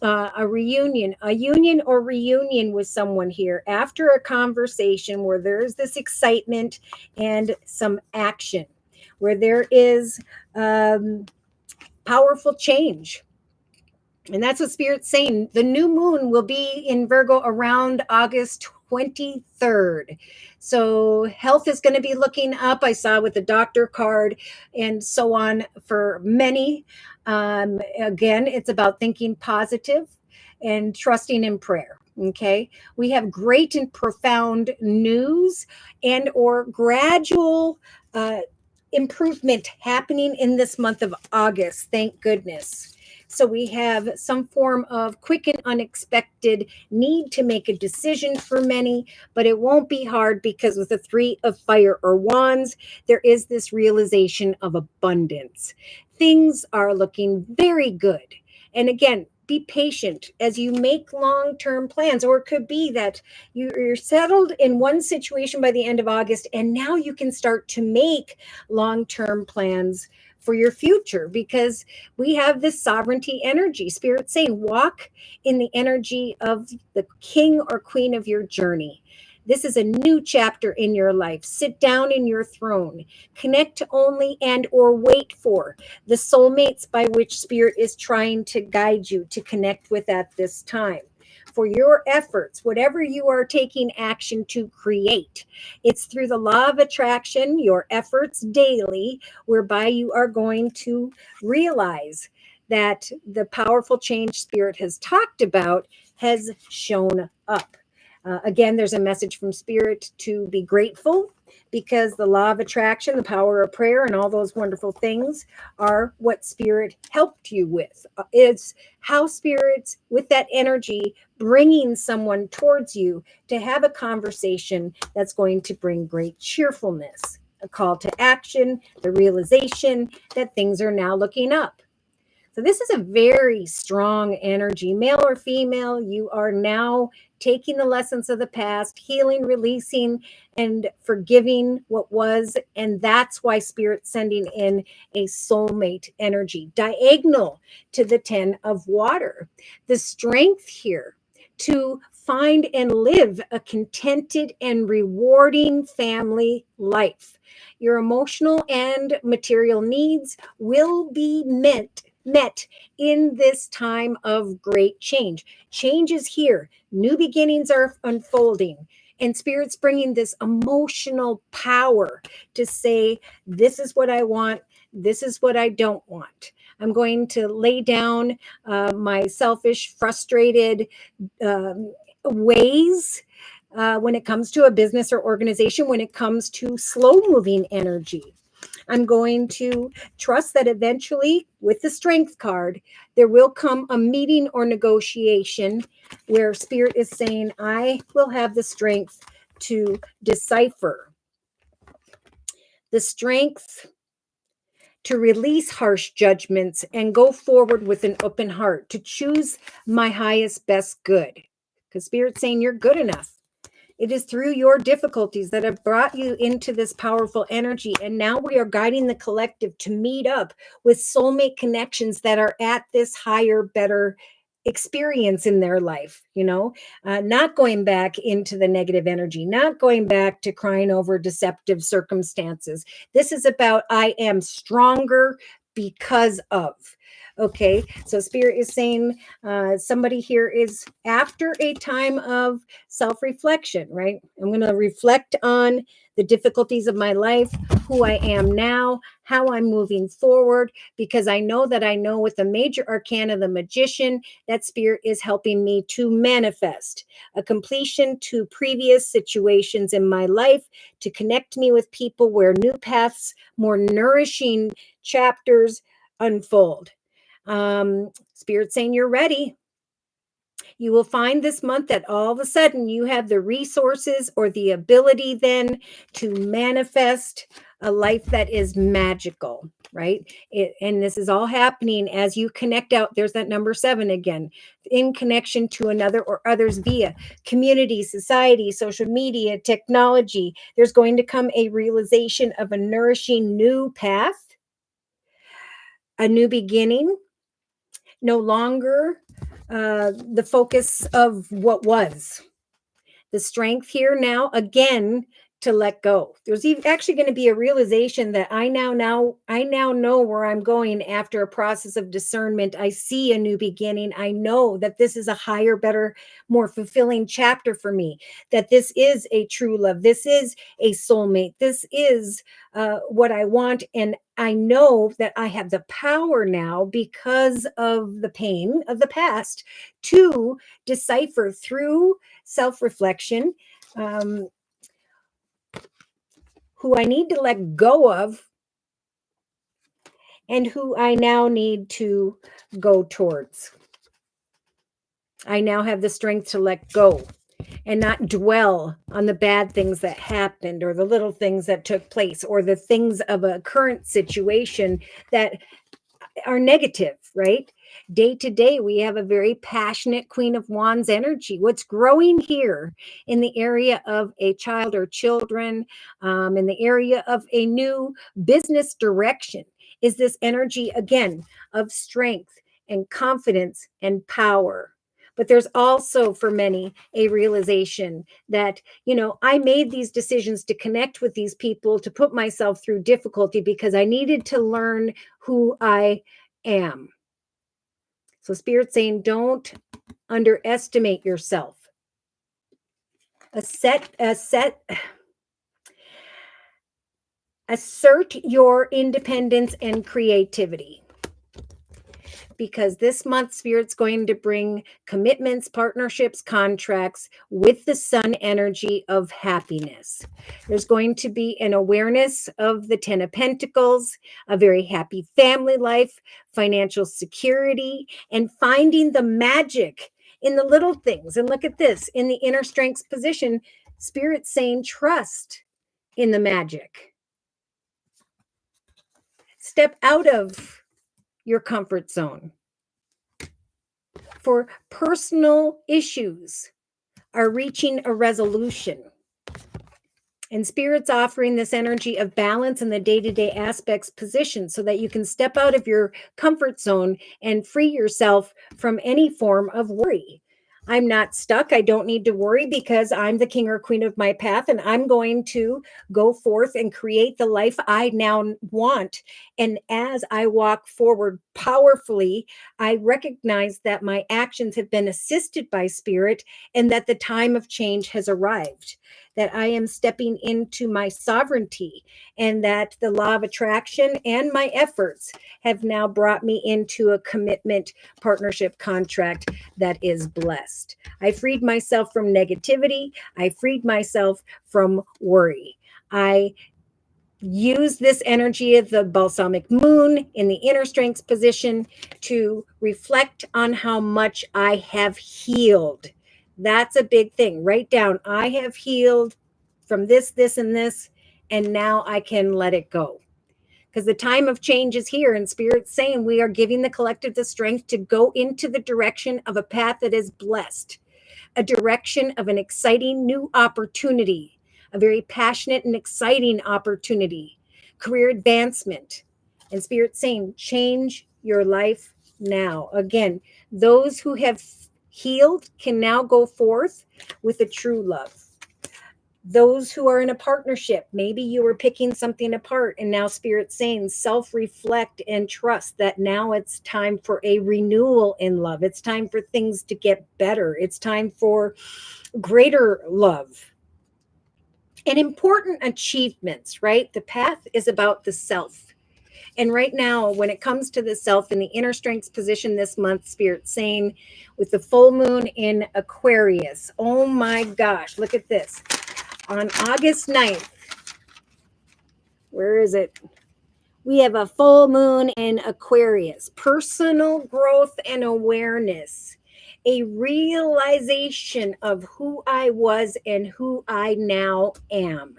A union or reunion with someone here after a conversation where there's this excitement and some action, where there is powerful change. And that's what Spirit's saying. The new moon will be in Virgo around August 23rd. So health is going to be looking up. I saw with the doctor card and so on for many. Again, it's about thinking positive and trusting in prayer. Okay. We have great and profound news and or gradual improvement happening in this month of August. Thank goodness. So we have some form of quick and unexpected need to make a decision for many, but it won't be hard because with the 3 of fire or wands, there is this realization of abundance. Things are looking very good. And again, be patient as you make long-term plans, or it could be that you're settled in one situation by the end of August, and now you can start to make long-term plans for your future, because we have this sovereignty energy. Spirit saying, walk in the energy of the king or queen of your journey. This is a new chapter in your life. Sit down in your throne. Connect to only and or wait for the soulmates by which Spirit is trying to guide you to connect with at this time. For your efforts, whatever you are taking action to create, it's through the law of attraction, your efforts daily, whereby you are going to realize that the powerful change Spirit has talked about has shown up. Again, there's a message from Spirit to be grateful, because the law of attraction, the power of prayer, and all those wonderful things are what Spirit helped you with. It's how Spirit's with that energy bringing someone towards you to have a conversation that's going to bring great cheerfulness, a call to action, the realization that things are now looking up. So this is a very strong energy, male or female. You are now taking the lessons of the past, healing, releasing, and forgiving what was. And that's why Spirit's sending in a soulmate energy, diagonal to the 10 of water. The strength here to find and live a contented and rewarding family life. Your emotional and material needs will be met in this time of great change. Change is here. New beginnings are unfolding. And Spirit's bringing this emotional power to say, this is what I want. This is what I don't want. I'm going to lay down my selfish, frustrated ways when it comes to a business or organization, when it comes to slow moving energy. I'm going to trust that eventually, with the strength card, there will come a meeting or negotiation where Spirit is saying, I will have the strength to decipher, the strength to release harsh judgments and go forward with an open heart, to choose my highest, best good. Because Spirit's saying you're good enough. It is through your difficulties that have brought you into this powerful energy. And now we are guiding the collective to meet up with soulmate connections that are at this higher, better experience in their life, not going back into the negative energy, not going back to crying over deceptive circumstances. This is about, I am stronger because of. Okay, so Spirit is saying somebody here is after a time of self-reflection, right? I'm going to reflect on the difficulties of my life, who I am now, how I'm moving forward, because I know with the major arcana, the magician, that spirit is helping me to manifest a completion to previous situations in my life, to connect me with people where new paths, more nourishing chapters unfold. Spirit saying you're ready. You will find this month that all of a sudden you have the resources or the ability then to manifest a life that is magical, right? And this is all happening as you connect out. There's that number 7 again, in connection to another or others via community, society, social media, technology. There's going to come a realization of a nourishing new path, a new beginning, no longer the focus of what was. The strength here now, again, to let go. There's actually going to be a realization that I now know where I'm going after a process of discernment. I see a new beginning. I know that this is a higher, better, more fulfilling chapter for me, that this is a true love. This is a soulmate. This is what I want. And I know that I have the power now, because of the pain of the past, to decipher through self-reflection who I need to let go of and who I now need to go towards. I now have the strength to let go and not dwell on the bad things that happened, or the little things that took place, or the things of a current situation that are negative, right? Day to day, we have a very passionate Queen of Wands energy. What's growing here in the area of a child or children, in the area of a new business direction, is this energy, again, of strength and confidence and power. But there's also, for many, a realization that, I made these decisions to connect with these people, to put myself through difficulty, because I needed to learn who I am. So Spirit's saying, don't underestimate yourself. Assert your independence and creativity. Because this month, Spirit's going to bring commitments, partnerships, contracts with the sun energy of happiness. There's going to be an awareness of the 10 of Pentacles, a very happy family life, financial security, and finding the magic in the little things. And look at this, in the inner strengths position, Spirit's saying trust in the magic. Step out of your comfort zone. For personal issues are reaching a resolution. And Spirit's offering this energy of balance in the day-to-day aspects position, so that you can step out of your comfort zone and free yourself from any form of worry. I'm not stuck. I don't need to worry, because I'm the king or queen of my path, and I'm going to go forth and create the life I now want. And as I walk forward powerfully, I recognize that my actions have been assisted by Spirit, and that the time of change has arrived, that I am stepping into my sovereignty, and that the law of attraction and my efforts have now brought me into a commitment, partnership, contract that is blessed. I freed myself from negativity. I freed myself from worry. I use this energy of the balsamic moon in the inner strengths position to reflect on how much I have healed. That's a big thing. Write down, I have healed from this, this, and this, and now I can let it go. Because the time of change is here, and Spirit's saying we are giving the collective the strength to go into the direction of a path that is blessed, a direction of an exciting new opportunity, a very passionate and exciting opportunity, career advancement. And Spirit's saying, change your life now. Again, those who have healed can now go forth with a true love. Those who are in a partnership, maybe you were picking something apart, and now Spirit's saying self-reflect and trust that now it's time for a renewal in love. It's time for things to get better. It's time for greater love. and important achievements, right? The path is about the self. And right now, when it comes to the self in the inner strengths position this month, Spirit's saying with the full moon in Aquarius, oh my gosh, look at this. On August 9th, where is it? We have a full moon in Aquarius, personal growth and awareness, a realization of who I was and who I now am.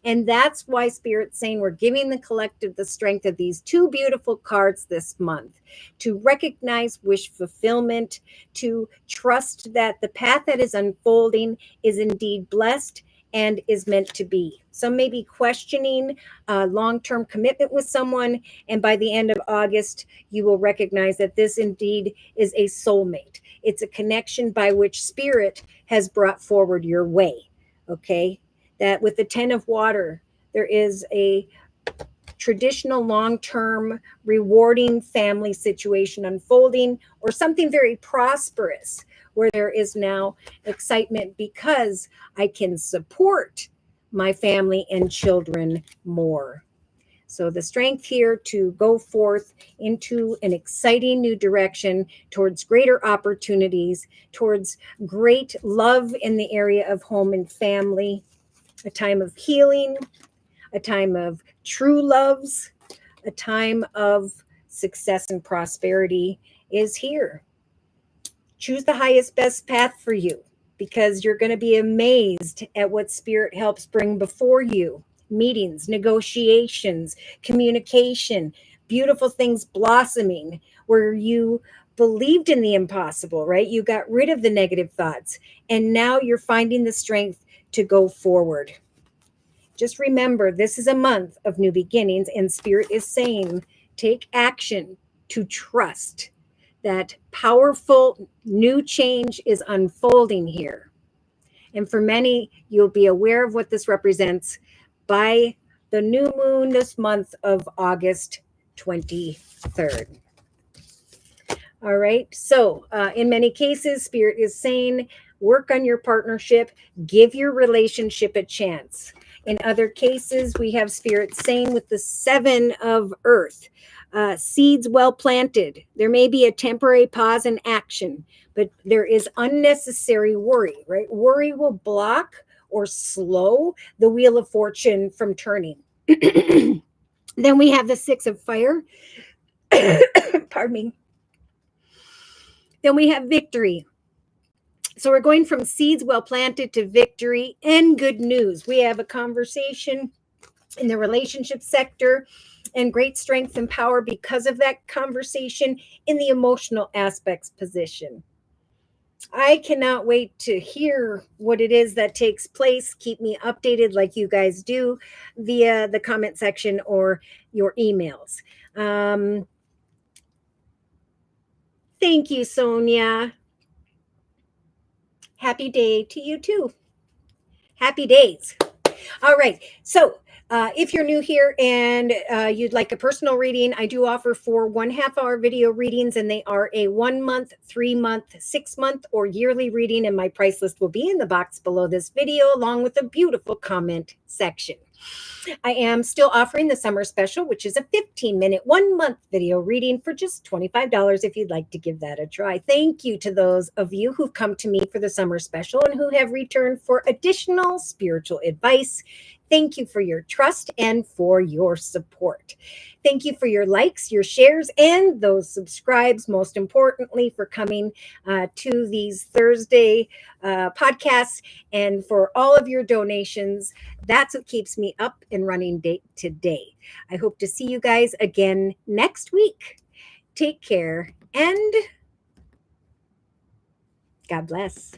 And that's why Spirit's saying we're giving the collective the strength of these two beautiful cards this month to recognize wish fulfillment, to trust that the path that is unfolding is indeed blessed and is meant to be. Some may be questioning long-term commitment with someone, and by the end of August, you will recognize that this indeed is a soulmate. It's a connection by which Spirit has brought forward your way, okay? That with the 10 of water, there is a traditional long-term rewarding family situation unfolding, or something very prosperous where there is now excitement because I can support my family and children more. So the strength here to go forth into an exciting new direction towards greater opportunities, towards great love in the area of home and family, a time of healing, a time of true loves, a time of success and prosperity is here. Choose the highest, best path for you, because you're going to be amazed at what Spirit helps bring before you. Meetings, negotiations, communication, beautiful things blossoming where you believed in the impossible, right? You got rid of the negative thoughts, and now you're finding the strength to go forward. Just remember, this is a month of new beginnings, and Spirit is saying, take action to trust that powerful new change is unfolding here. And for many, you'll be aware of what this represents by the new moon this month of August 23rd. All right. So in many cases, Spirit is saying, work on your partnership, give your relationship a chance. In other cases, we have Spirit saying with the 7 of earth, seeds well planted. There may be a temporary pause in action, but there is unnecessary worry, right? Worry will block or slow the wheel of fortune from turning. Then we have the 6 of fire. Pardon me. Then we have victory. So we're going from seeds well planted to victory and good news. We have a conversation in the relationship sector and great strength and power because of that conversation in the emotional aspects position. I cannot wait to hear what it is that takes place. Keep me updated like you guys do via the comment section or your emails. Thank you, Sonia. Happy day to you too. Happy days. All right. So if you're new here and you'd like a personal reading, I do offer 4 1/2-hour video readings, and they are a 1 month, 3 month, 6 month, or yearly reading. And my price list will be in the box below this video, along with a beautiful comment section. I am still offering the summer special, which is a 15-minute, 1 month video reading for just $25 if you'd like to give that a try. Thank you to those of you who've come to me for the summer special and who have returned for additional spiritual advice. Thank you for your trust and for your support. Thank you for your likes, your shares, and those subscribes, most importantly, for coming to these Thursday podcasts and for all of your donations. That's what keeps me up and running day to day. I hope to see you guys again next week. Take care and God bless.